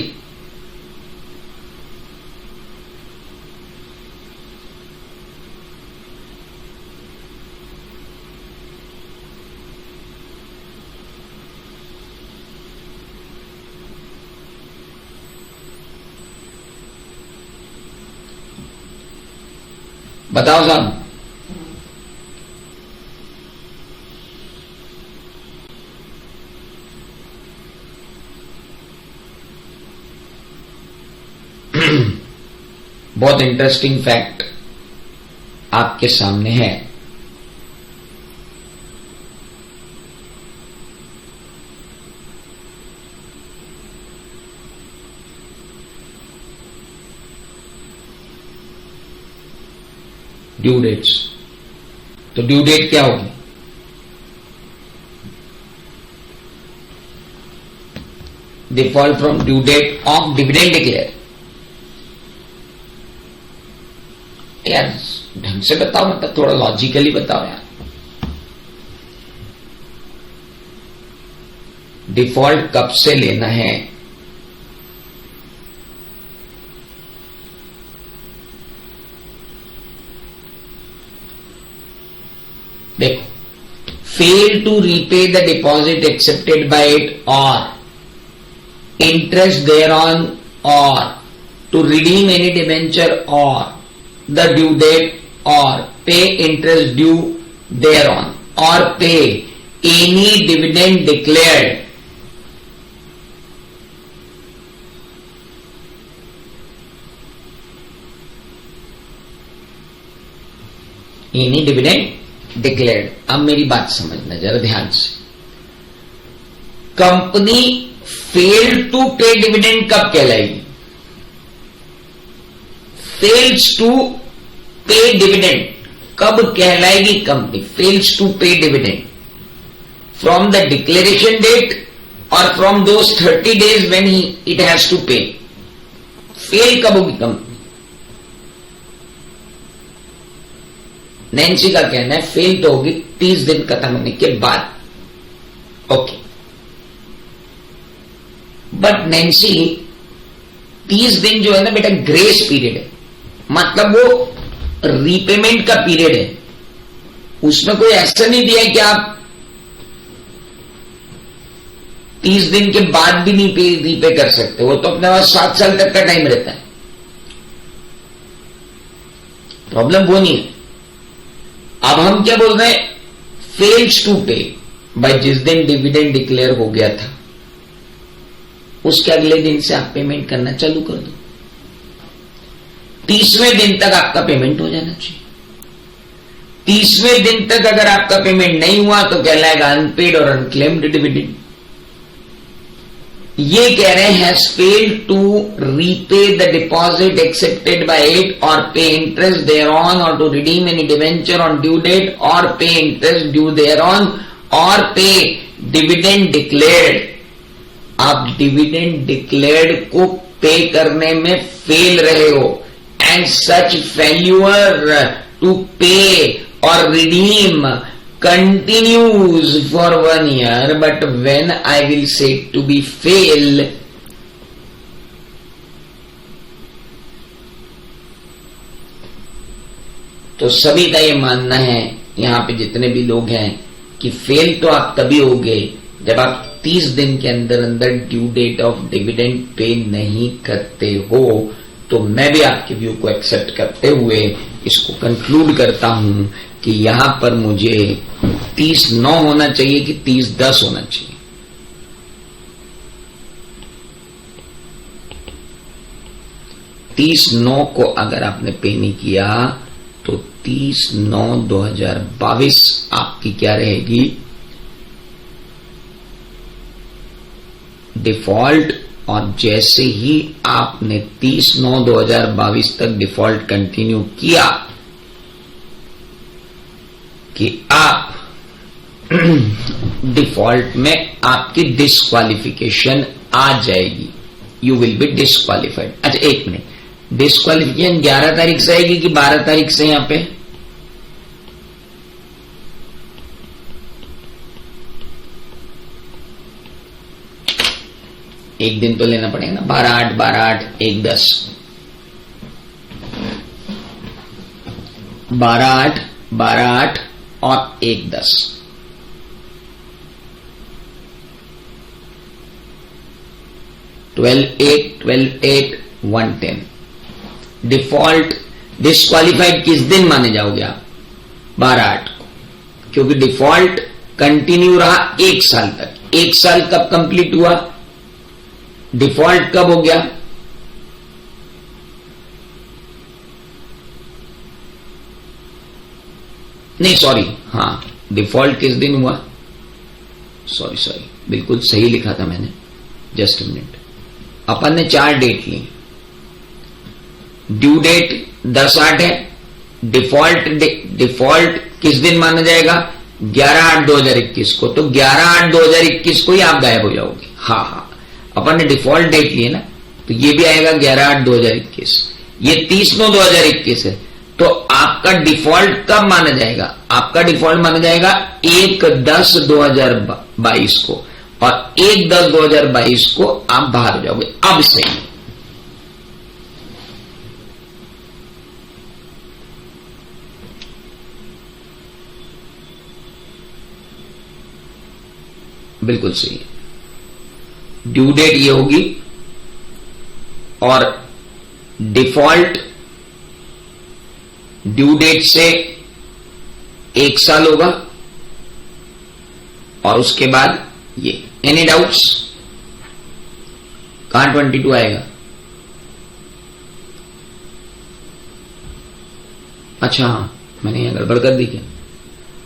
बताओ साहब. बहुत इंटरेस्टिंग फैक्ट आपके सामने है. Due dates. तो ड्यू डेट क्या होगी? Default from due date of dividend declare. यार ढंग से बताओ, मतलब थोड़ा लॉजिकली बताओ यार. डिफॉल्ट कब से लेना है? देखो, fail to repay the deposit accepted by it or interest thereon or to redeem any debenture or the due date or pay interest due thereon or pay any dividend declared any dividend declared. अब मेरी बात समझना जरा ध्यान से. Company fail to pay dividend कब कहलाएगी? फेल्स टू पे डिविडेंड कब कहलाएगी company? Fails to pay dividend from the declaration date और from those 30 days when it has to pay. Fail कब होगी कंपनी? नैन्सी का कहना है फेल तो होगी 30 दिन खत्म होने के बाद. ओके, बट नैन्सी 30 दिन जो है ना बेटा ग्रेस पीरियड है. मतलब वो रीपेमेंट का पीरियड है. उसमें कोई ऐसा नहीं दिया है कि आप 30 दिन के बाद भी नहीं रीपे कर सकते. वो तो अपने पास 7 साल तक का टाइम रहता है. प्रॉब्लम वो नहीं है. अब हम क्या बोल रहे हैं? फेल्स टू पे भाई जिस दिन डिविडेंड डिक्लेयर हो गया था उसके अगले दिन से आप पेमेंट करना चालू कर दो. 30वें दिन तक आपका पेमेंट हो जाना चाहिए. 30वें दिन तक अगर आपका पेमेंट नहीं हुआ तो कहलाएगा अनपेड और अनक्लेम्ड डिविडेंड. ये कह रहे हैं has failed to repay the deposit accepted by it or pay interest thereon or to redeem any debenture on due date और pay interest due thereon और पे डिविडेंड डिक्लेयर्ड. आप डिविडेंड डिक्लेयर्ड को पे करने में फेल रहे हो and such failure to pay or redeem continues for 1 year, but when I will say to be fail, तो सभी का ये मानना है, यहां पे जितने भी लोग हैं, कि फेल तो आप तभी होगे जब आप 30 दिन के अंदर अंदर due date of dividend pay नहीं करते हो। तो मैं भी आपके व्यू को एक्सेप्ट करते हुए इसको कंक्लूड करता हूं कि यहां पर मुझे 30/9 होना चाहिए कि 30/10 होना चाहिए। $30/9 को अगर आपने पे नहीं किया तो 30/9/2022 आपकी क्या रहेगी, डिफॉल्ट। और जैसे ही आपने 30/9/2022 तक डिफॉल्ट कंटिन्यू किया कि आप डिफॉल्ट में आपकी डिस्क्वालिफिकेशन आ जाएगी, यू विल बी डिस्क्वालिफाइड। अच्छा एक मिनट, डिस्क्वालिफिकेशन 11 तारीख से आएगी कि 12 तारीख से? यहां पे एक दिन तो लेना पड़ेगा ना, 12/8, 12/8, 1/10, 12/8, 12/8 और 1/10। $12/8, 12/8, 110। डिफॉल्ट डिस्क्वालिफाइड किस दिन माने जाओगे आप? 12/8 को, क्योंकि डिफॉल्ट कंटिन्यू रहा 1 साल तक। 1 साल कब कंप्लीट हुआ? डिफॉल्ट कब हो गया? नहीं सॉरी, हां डिफॉल्ट किस दिन हुआ? सॉरी बिल्कुल सही लिखा था मैंने, जस्ट अ मिनट। अपन ने 4 डेट ली, ड्यू डेट 10/8 है, डिफॉल्ट किस दिन माना जाएगा? 11/8/2021 को। तो 11/8/2021 को ही आप गायब हो जाओगे। हाँ, अपन ने डिफॉल्ट डेट ली है ना, तो ये भी आएगा 11/8/2021। ये 30/9/2021 है, तो आपका डिफॉल्ट कब माना जाएगा? आपका डिफॉल्ट माना जाएगा 1/10/2022 को, और 1/10/2022 को आप बाहर हो जाओगे। अब सही, बिल्कुल सही है। ड्यू डेट ये होगी और डिफॉल्ट ड्यू डेट से 1 साल होगा, और उसके बाद ये। Any doubts? कहां 22 आएगा? अच्छा हाँ, मैंने यहां गड़बड़ कर दी क्या?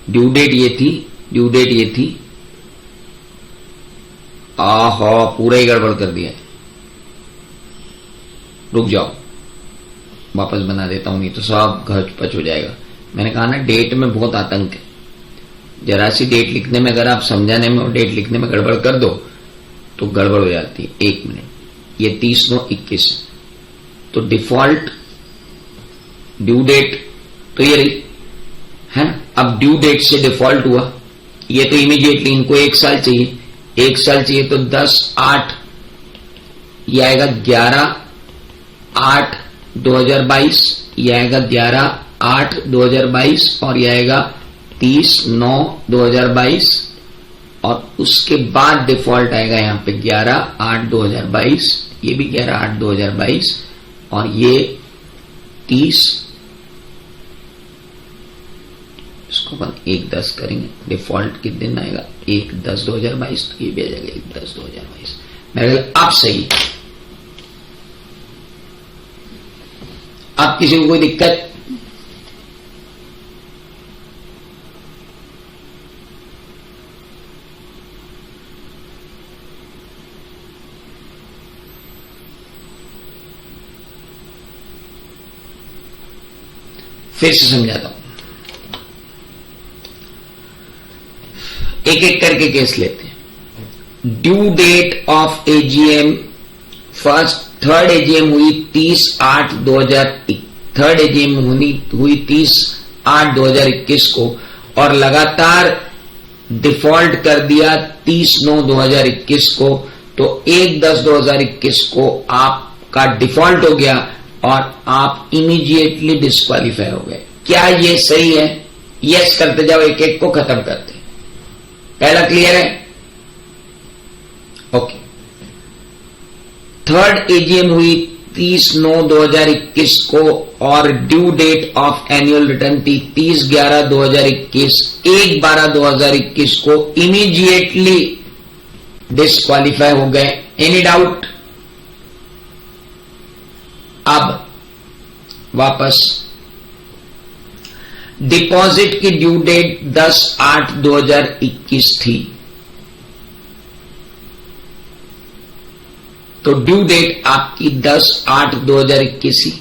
ड्यू डेट ये थी, आहो पूरा ही गड़बड़ कर दिया है। रुक जाओ, वापस बना देता हूं, नहीं तो सब घच पच हो जाएगा। मैंने कहा ना, डेट में बहुत आतंक है। जरा सी डेट लिखने में, अगर आप समझाने में और डेट लिखने में गड़बड़ कर दो तो गड़बड़ हो जाती है। 1 मिनट, ये 30/9/21, तो डिफॉल्ट ड्यू डेट तो ये रही है। अब ड्यू डेट से डिफॉल्ट हुआ, ये तो इमीडिएटली इनको 1 साल चाहिए। 1 साल चाहिए तो 10/8, ये आएगा 11/8/2022, ये आएगा 11/8/2022, और ये आएगा 30/9/2022, और उसके बाद डिफॉल्ट आएगा यहां पे 11/8/2022, ये भी 11/8/2022, और ये 30, इसको अपन 1/10 करेंगे। डिफॉल्ट किस दिन आएगा? 1/10/2022, तो ये भी आ जाएगा 1/10/2022। मेरे अब सही। अब किसी को कोई दिक्कत? फिर से समझाता हूं, एक एक करके केस लेते हैं। Due date of AGM, third AGM हुई 30/8/2021, थर्ड एजीएम हुई 30/8/2021 को, और लगातार डिफॉल्ट कर दिया 30/9/2021 को, तो 1/10/2021 को आपका डिफॉल्ट हो गया और आप इमीडिएटली डिस्क्वालीफाई हो गए। क्या ये सही है? यस करते जाओ, एक एक को खत्म करते। पहला क्लियर है? ओके। थर्ड एजीएम हुई 30/9/2021 को और due date of annual return थी 30/11/2021। 1/12/2021 को इमीडिएटली डिस्क्वालीफाई हो गए। Any doubt? अब वापस डिपॉजिट की ड्यू डेट 10/8/2021 थी, तो ड्यू डेट आपकी 10/8/2021 ही।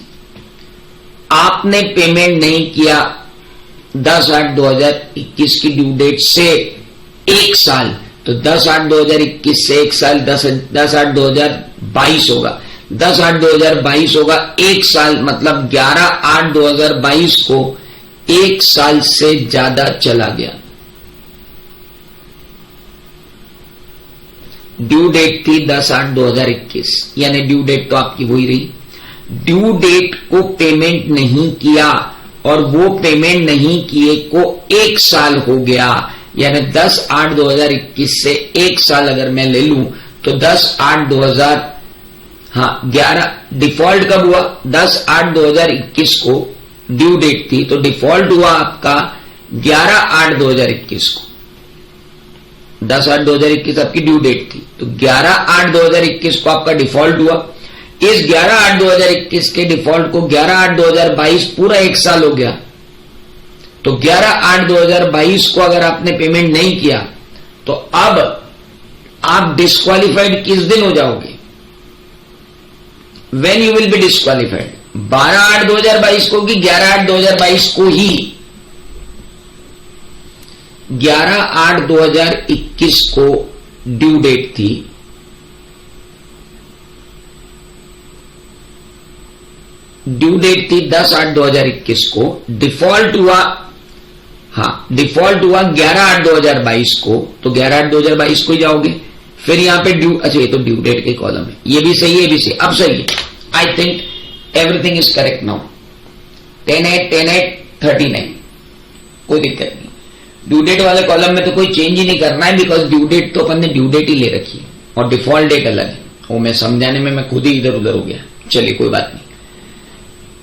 आपने पेमेंट नहीं किया 10/8/2021 की ड्यू डेट से 1 साल, तो 10/8/2021 से 1 साल 10/8/2022 होगा। 10/8/2022 होगा 1 साल, मतलब 11/8/2022 को 1 साल से ज्यादा चला गया। ड्यू डेट थी 10/8/2021, यानी ड्यू डेट तो आपकी वही रही। ड्यू डेट को पेमेंट नहीं किया और वो पेमेंट नहीं किए को 1 साल हो गया, यानी 10/8/2021 से 1 साल अगर मैं ले लूं तो 11 डिफॉल्ट कब हुआ? 10/8/2021 को ड्यू डेट थी, तो डिफॉल्ट हुआ आपका 11/8/2021 को। 10/8/2021 आपकी ड्यू डेट थी, तो 11/8/2021 को आपका डिफॉल्ट हुआ। इस 11/8/2021 के डिफॉल्ट को 11/8/2022 पूरा 1 साल हो गया, तो 11/8/2022 को अगर आपने पेमेंट नहीं किया तो अब आप डिस्क्वालीफाइड किस दिन हो जाओगे? When you will be disqualified? 12/8/2022 को कि 11/8/2022 को ही? 11/8/2021 को ड्यू डेट थी, ड्यू डेट थी 10/8/2021 को, डिफॉल्ट हुआ, डिफॉल्ट हुआ 11/8/2022 को, तो 11/8/2022 को ही जाओगे। फिर यहां पे ड्यू, अच्छा ये तो ड्यू डेट के कॉलम है, ये भी सही है, ये भी सही, अब सही है। I think everything is correct now. 10/8/10/8/39 कोई दिक्कत नहीं। ड्यू डेट वाले कॉलम में तो कोई चेंज ही नहीं करना है, बिकॉज ड्यू डेट तो अपन ने ड्यू डेट ही ले रखी है और डिफॉल्ट डेट अलग है। वो मैं समझाने में मैं खुद ही इधर उधर हो गया, चलिए कोई बात नहीं।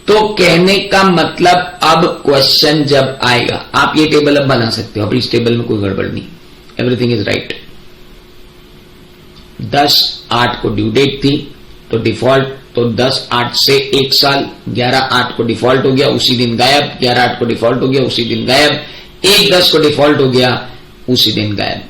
तो कहने का मतलब अब क्वेश्चन जब आएगा, आप ये टेबल अब बना सकते हो, अब इस टेबल में कोई गड़बड़ नहीं, एवरीथिंग इज राइट। 10/8 को ड्यू डेट थी, तो डिफॉल्ट, तो 10/8 से 1 साल, 11/8 को डिफॉल्ट हो गया उसी दिन गायब, 11/8 को डिफॉल्ट हो गया उसी दिन गायब, 1/10 को डिफॉल्ट हो गया उसी दिन गायब।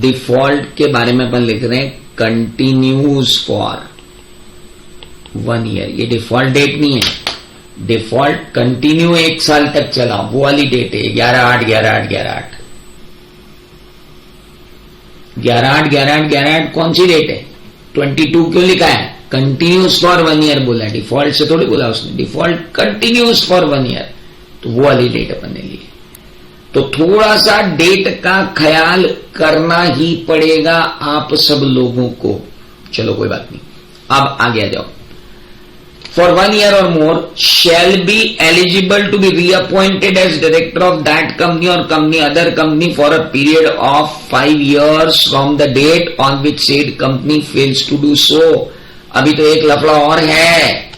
डिफॉल्ट के बारे में अपन लिख रहे हैं कंटिन्यूज फॉर 1 ईयर। ये डिफॉल्ट डेट नहीं है, डिफॉल्ट कंटिन्यू 1 साल तक चला, वो वाली डेट है 11/8 11/8 11/8 11/8 11/8 11/8 कौन सी डेट है? 22 क्यों लिखा है? कंटिन्यूज फॉर 1 ईयर बोला है, डिफॉल्ट से थोड़ी बोला उसने, डिफॉल्ट कंटिन्यूज फॉर 1 ईयर, तो वो वाली डेट अपन ने ली। तो थोड़ा सा डेट का ख्याल करना ही पड़ेगा आप सब लोगों को। चलो कोई बात नहीं, अब आगे आ जाओ। For 1 year or more shall be eligible to be reappointed as director of that company or company other company for a period of 5 years from the date on which said company fails to do so। अभी तो एक लफड़ा और है,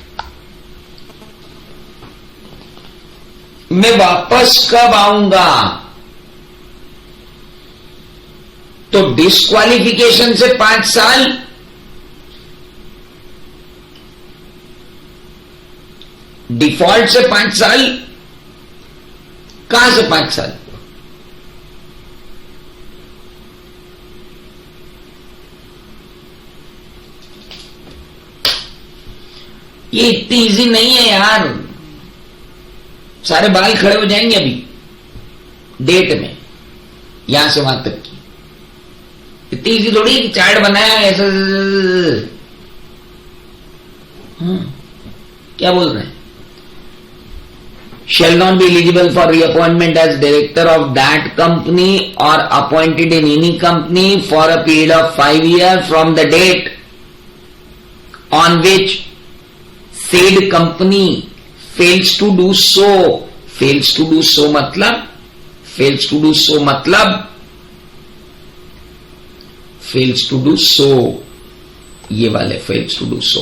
मैं वापस कब आऊंगा? तो डिस्क्वालिफिकेशन से 5 साल, डिफॉल्ट से 5 साल, कहां से 5 साल? ये इतनी इजी नहीं है यार, सारे बाल खड़े हो जाएंगे अभी डेट में, यहां से वहां तक की। इतनी इजी थोड़ी कि चार्ट बनाया ऐसा। क्या बोल रहे हैं? shall not be eligible for reappointment as director of that company or appointed in any company for a period of 5 years from the date on which said company fails to do so। fails to do so मतलब fails to do so मतलब fails to do so, ये वाले fails to do so।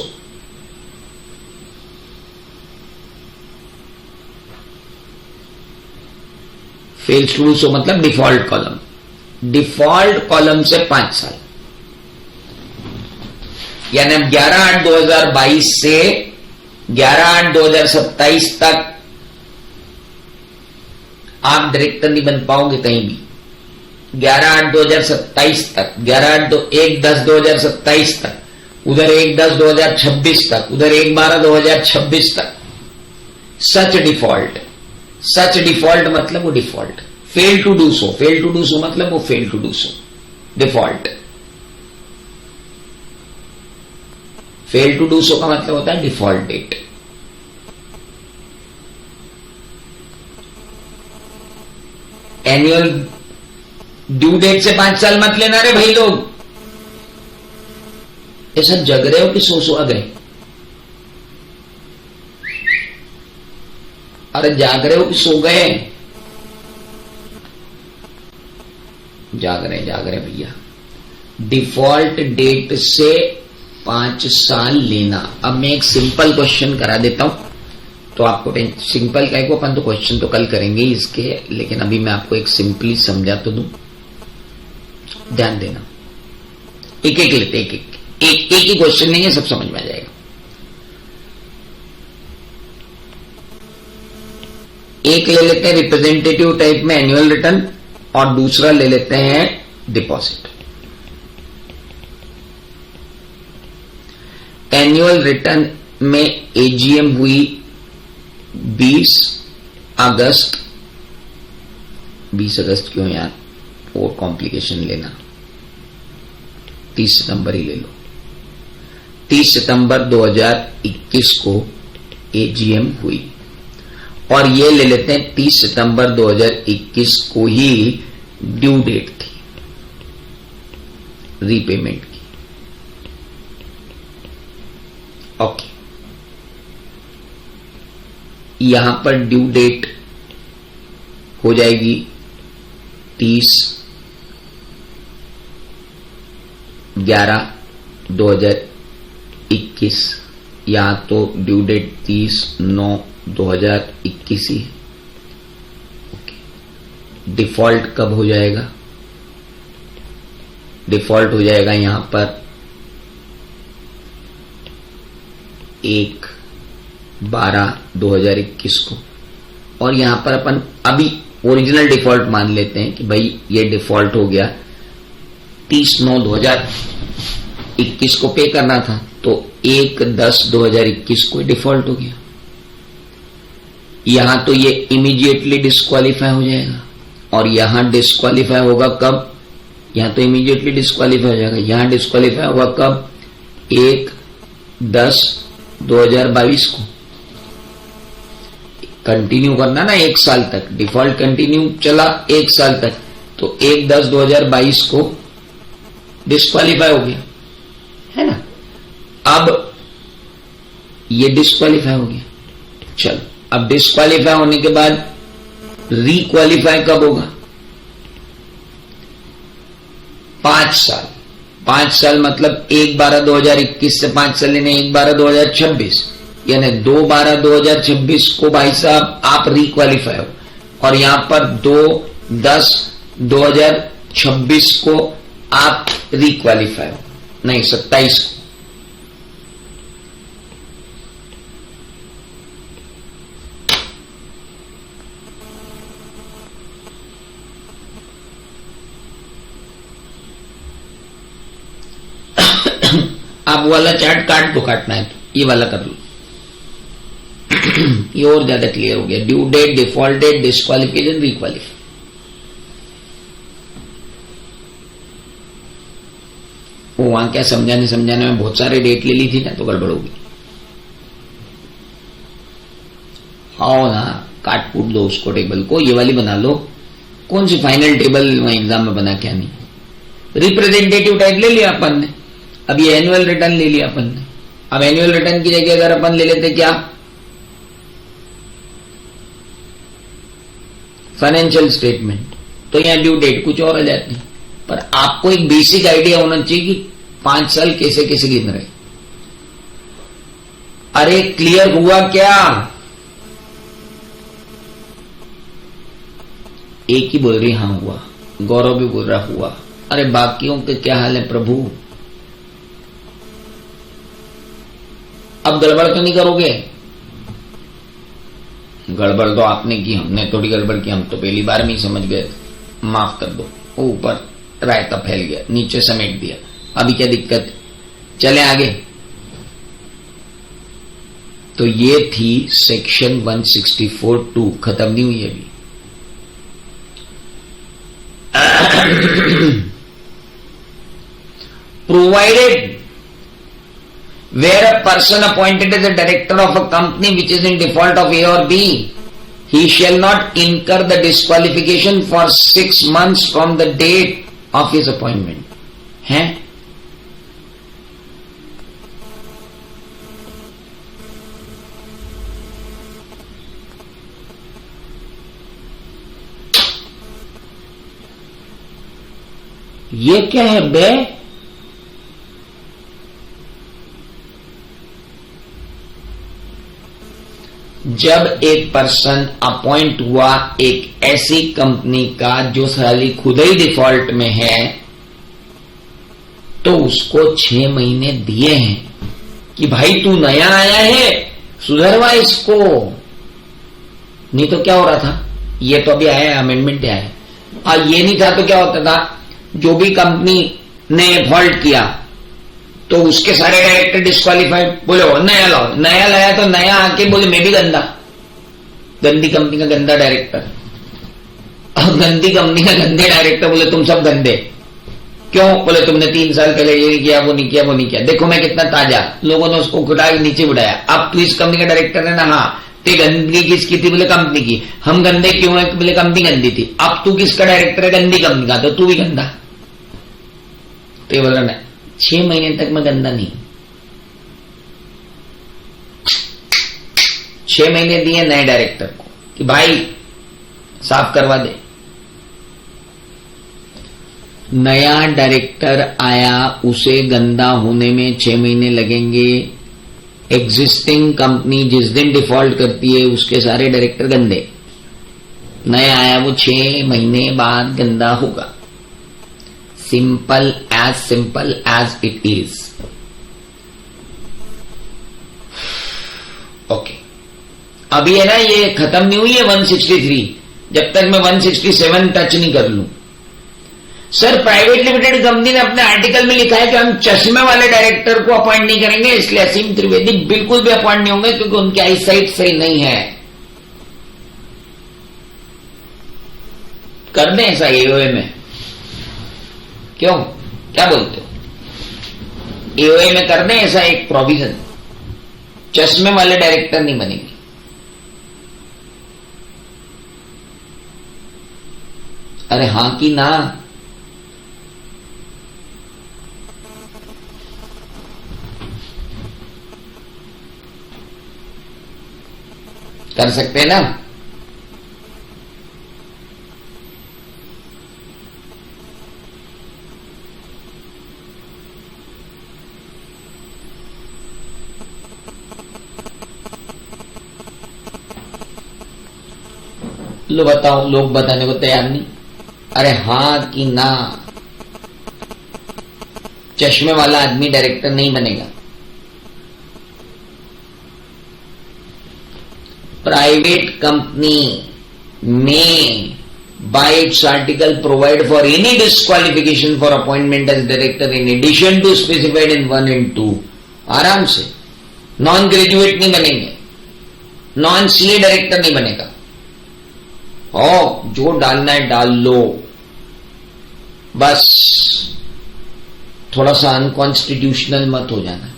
Fails to do so मतलब डिफॉल्ट कॉलम, डिफॉल्ट कॉलम से 5 साल, यानी 11/8/2022 से 11/8/2027 तक आप डायरेक्टर नहीं बन पाओगे कहीं भी। 11/8/2027 तक, 1/10/2027 तक, उधर 1/10/2026 तक, उधर 1/12/2026 तक। सच डिफॉल्ट, सच डिफॉल्ट मतलब वो default. Fail to do so, fail to do so मतलब वो fail to do so, default. Fail to do so का मतलब होता है default date. Annual due date से 5 साल मत लेना रे भाई लोग। ऐसा जग रहे हो कि सो आ गए? अरे जाग रहे हो कि सो गए? जाग रहे भैया। डिफॉल्ट डेट से 5 साल लेना। अब मैं एक सिंपल क्वेश्चन करा देता हूं, तो आपको सिंपल कहे को अपन तो क्वेश्चन तो कल करेंगे इसके, लेकिन अभी मैं आपको एक सिंपली समझा तो दूं, ध्यान देना। एक एक लेते, एक ही क्वेश्चन नहीं है, सब समझ में आ जाएगा। एक ले लेते हैं रिप्रेजेंटेटिव टाइप में एनुअल रिटर्न, और दूसरा ले लेते हैं डिपॉजिट। एनुअल रिटर्न में एजीएम हुई 20 अगस्त। 20 अगस्त क्यों यार, और कॉम्प्लिकेशन लेना, 30 सितंबर ही ले लो। 30 सितंबर 2021 को एजीएम हुई, और ये ले लेते हैं 30 सितंबर 2021 को ही ड्यू डेट थी रीपेमेंट की। ओके, यहां पर ड्यू डेट हो जाएगी 30/11/2021, या तो ड्यू डेट 30/9/2021 ही है। ओके, डिफॉल्ट कब हो जाएगा? डिफॉल्ट हो जाएगा यहां पर 1/12/2021 को, और यहां पर अपन अभी ओरिजिनल डिफॉल्ट मान लेते हैं कि भाई ये डिफॉल्ट हो गया, 30/9/2021 को पे करना था, तो 1/10/2021 को डिफॉल्ट हो गया। यहां तो ये इमीडिएटली डिस्क्वालीफाई हो जाएगा, और यहां डिस्क्वालीफाई होगा कब? यहां तो इमीडिएटली डिस्क्वालीफाई हो जाएगा, यहां डिस्क्वालीफाई होगा कब? 1/10/2022 को। कंटिन्यू करना ना 1 साल तक, डिफॉल्ट कंटिन्यू चला 1 साल तक, तो 1/10/2022 को डिस्क्वालीफाई हो गया, है ना। अब ये डिस्क्वालीफाई हो गया, चलो अब डिस्क्वालीफाई होने के बाद रिक्वालीफाई कब होगा? 5 साल। 5 साल मतलब 1/12/2021 से 5 साल लेने 1/12/2026, यानी 2/12/2026 को भाई साहब आप रिक्वालीफाई हो, और यहां पर 2/10/2026 को आप रिक्वालीफाई हो, नहीं 27 को। आप वाला चार्ट काट दो, काटना है तो ये वाला कर लो। ये और ज्यादा क्लियर हो गया। Due date, default date, disqualification, requalify. वो वहां क्या समझाने में बहुत सारे डेट ले ली थी ना, तो गड़बड़ होगी। आओ ना, काट कूट दो उसको, टेबल को, ये वाली बना लो। कौन सी फाइनल टेबल एग्जाम में बना, क्या नहीं। रिप्रेजेंटेटिव टाइप ले लिया अपन ने, अब ये एनुअल रिटर्न ले लिया अपन ने। अब एनुअल रिटर्न की जगह अगर अपन ले लेते क्या, फाइनेंशियल स्टेटमेंट, तो यहां ड्यू डेट कुछ और आ जाती। पर आपको एक बेसिक आइडिया होना चाहिए कि 5 साल कैसे कैसे गिन रहे। अरे क्लियर हुआ क्या? एक ही बोल रही हां हुआ, गौरव भी बोल रहा हुआ। अरे बाकियों के क्या हाल है प्रभु? अब गड़बड़ तो नहीं करोगे? गड़बड़ तो आपने की, हमने थोड़ी गड़बड़ की, हम तो पहली बार में ही समझ गए, माफ कर दो। ऊपर रायता फैल गया, नीचे समेट दिया, अभी क्या दिक्कत है? चले आगे। तो ये थी सेक्शन 164(2), खत्म नहीं हुई अभी। Provided where a person appointed as a director of a company which is in default of A or B, he shall not incur the disqualification for 6 months from the date of his appointment. हैं? ये क्या है बे? जब एक पर्सन अपॉइंट हुआ एक ऐसी कंपनी का जो साली खुद ही डिफॉल्ट में है, तो उसको 6 महीने दिए हैं कि भाई तू नया आया है, सुधरवा इसको। नहीं तो क्या हो रहा था, ये तो अभी आया है, अमेंडमेंट आया है। और ये नहीं था तो क्या होता था, जो भी कंपनी ने फॉल्ट किया तो उसके सारे डायरेक्टर डिस्क्वालीफाइड। बोले नया लाओ, नया लाया तो नया आके बोले मैं भी गंदा, गंदी कंपनी का गंदा डायरेक्टर। और गंदी कंपनी का गंदे डायरेक्टर बोले तुम सब गंदे। क्यों? बोले तुमने 3 साल पहले ये नहीं किया, वो नहीं किया, वो नहीं किया, देखो मैं कितना ताजा। लोगों ने उसको उठा के नीचे उठाया। अब तू इस कंपनी का डायरेक्टर है ना, हाँ। ते गंदगी किसकी थी? बोले कंपनी की। हम गंदे क्यों है? बोले कंपनी गंदी थी। अब तू किसका डायरेक्टर है? गंदी कंपनी का, तो तू भी गंदा। तो ये बोल रहा 6 महीने तक मैं गंदा नहीं। 6 महीने दिए नए डायरेक्टर को कि भाई साफ करवा दे। नया डायरेक्टर आया, उसे गंदा होने में 6 महीने लगेंगे। एग्जिस्टिंग कंपनी जिस दिन डिफॉल्ट करती है उसके सारे डायरेक्टर गंदे। नया आया वो 6 महीने बाद गंदा होगा। Simple as it is. Okay, अभी है ना, ये खत्म नहीं हुई है 163, जब तक मैं 167 टच नहीं कर लूं। सर प्राइवेट लिमिटेड कंपनी ने अपने आर्टिकल में लिखा है कि हम चश्मे वाले डायरेक्टर को अपॉइंट नहीं करेंगे, इसलिए असीम त्रिवेदी बिल्कुल भी अपॉइंट नहीं होंगे क्योंकि उनकी आई साइट सही नहीं है। कर दें ऐसा एओए में? क्यों, क्या बोलते हो? एओए में कर दें ऐसा एक प्रोविजन, चश्मे वाले डायरेक्टर नहीं बनेंगे। अरे हां कि ना? कर सकते हैं ना? लो बताओ, लोग बताने को तैयार नहीं। अरे हां कि ना? चश्मे वाला आदमी डायरेक्टर नहीं बनेगा। प्राइवेट कंपनी में by its article provide for any disqualification for appointment as director in addition to specified in 1 and 2। आराम से, नॉन ग्रेजुएट नहीं बनेंगे। नॉन सीए डायरेक्टर नहीं बनेगा। जो डालना है डाल लो, बस थोड़ा सा अनकॉन्स्टिट्यूशनल मत हो जाना।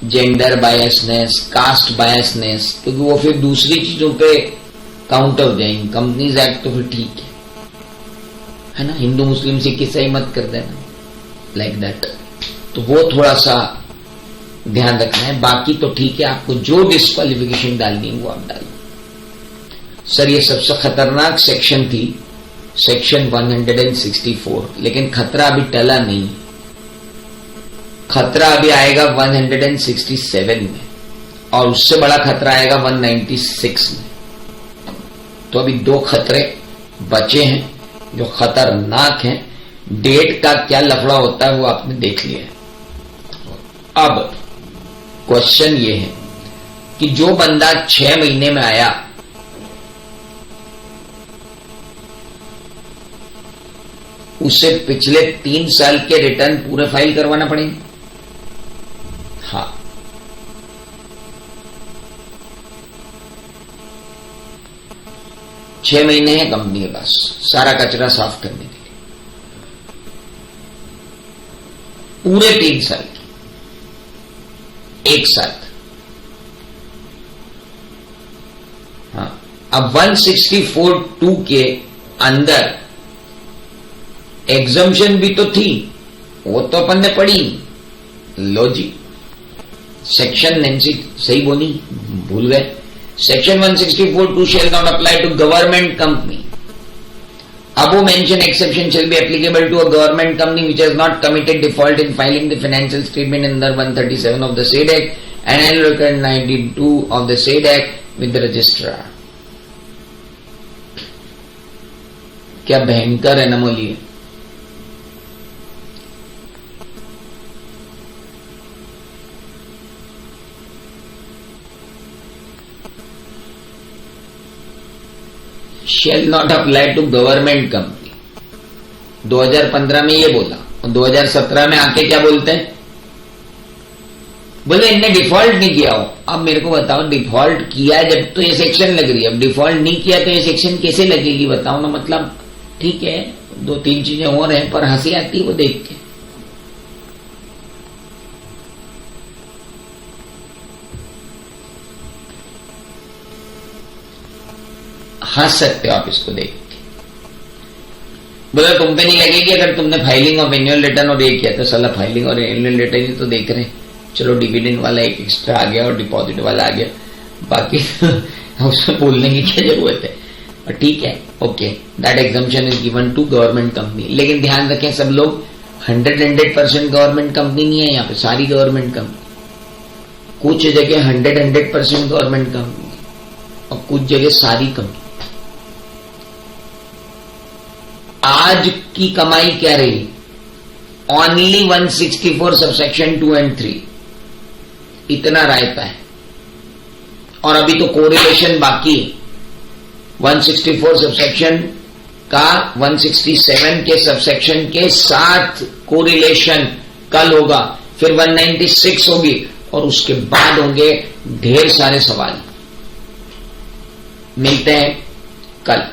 जेंडर बायसनेस, कास्ट बायसनेस, क्योंकि वो फिर दूसरी चीजों पे काउंटर हो जाएंगे। कंपनीज एक्ट तो फिर ठीक है ना, हिंदू मुस्लिम सिख ईसाई मत कर देना लाइक दैट। तो वो थोड़ा सा ध्यान रखना है। बाकी तो ठीक है, आपको जो डिस्क्वालिफिकेशन डालनी है वो आप डालो। सर ये सबसे खतरनाक सेक्शन थी, सेक्शन 164, लेकिन खतरा अभी टला नहीं। खतरा अभी आएगा 167 में, और उससे बड़ा खतरा आएगा 196 में। तो अभी 2 खतरे बचे हैं जो खतरनाक हैं। डेट का क्या लफड़ा होता है वो आपने देख लिया है। अब क्वेश्चन ये है कि जो बंदा 6 महीने में आया, उसे पिछले 3 साल के रिटर्न पूरे फाइल करवाना पड़ेंगे। हाँ, छह महीने हैं कंपनी के पास सारा कचरा साफ करने के लिए, पूरे 3 साल की एक साथ। हाँ, अब 164(2) के अंदर एग्जम्पशन भी तो थी, वो तो अपन ने पढ़ी। लो जी, सेक्शन नैन्सी सही बोली, भूल गए। Section 164(2) shall not apply to government company. Above mentioned exception shall be applicable to a government company which has not committed default in filing the financial statement under 137 of the said Act and annual return 92 of the said Act with the registrar. क्या भयंकर एनोमली है। Shall not apply to government company 2015 में ये बोला, और 2017 में आके क्या बोलते हैं, बोले इनने डिफॉल्ट नहीं किया हो। अब मेरे को बताओ, डिफॉल्ट किया जब तो ये सेक्शन लग रही है, अब डिफॉल्ट नहीं किया तो ये सेक्शन कैसे लगेगी बताओ ना। मतलब ठीक है, 2-3 चीजें और हैं, पर हंसी आती है वो देख के। हंस सकते हो आप इसको देख के। बोला तुम पे नहीं लगेगी अगर तुमने फाइलिंग ऑफ एनुअल रिटर्न और ये किया, तो साला फाइलिंग और एनुअल रिटर्न ही तो देख रहे हैं। चलो डिविडेंड वाला एक एक्स्ट्रा आ गया और डिपॉजिट वाला आ गया, बाकी उसमें बोलने की क्या जरूरत है। और ठीक है, okay, that exemption is given to government company. लेकिन ध्यान रखें सब लोग, 100% गवर्नमेंट कंपनी नहीं है यहाँ पे, सारी गवर्नमेंट कंपनी। कुछ जगह 100% गवर्नमेंट कंपनी और कुछ जगह सारी कंपनी। आज की कमाई क्या रही, ओनली 164 सबसेक्शन 2 and 3 इतना रहता है। और अभी तो कोरिलेशन बाकी है, 164 सबसेक्शन का 167 के सबसेक्शन के साथ कोरिलेशन कल होगा, फिर 196 होगी, और उसके बाद होंगे ढेर सारे सवाल। मिलते हैं कल।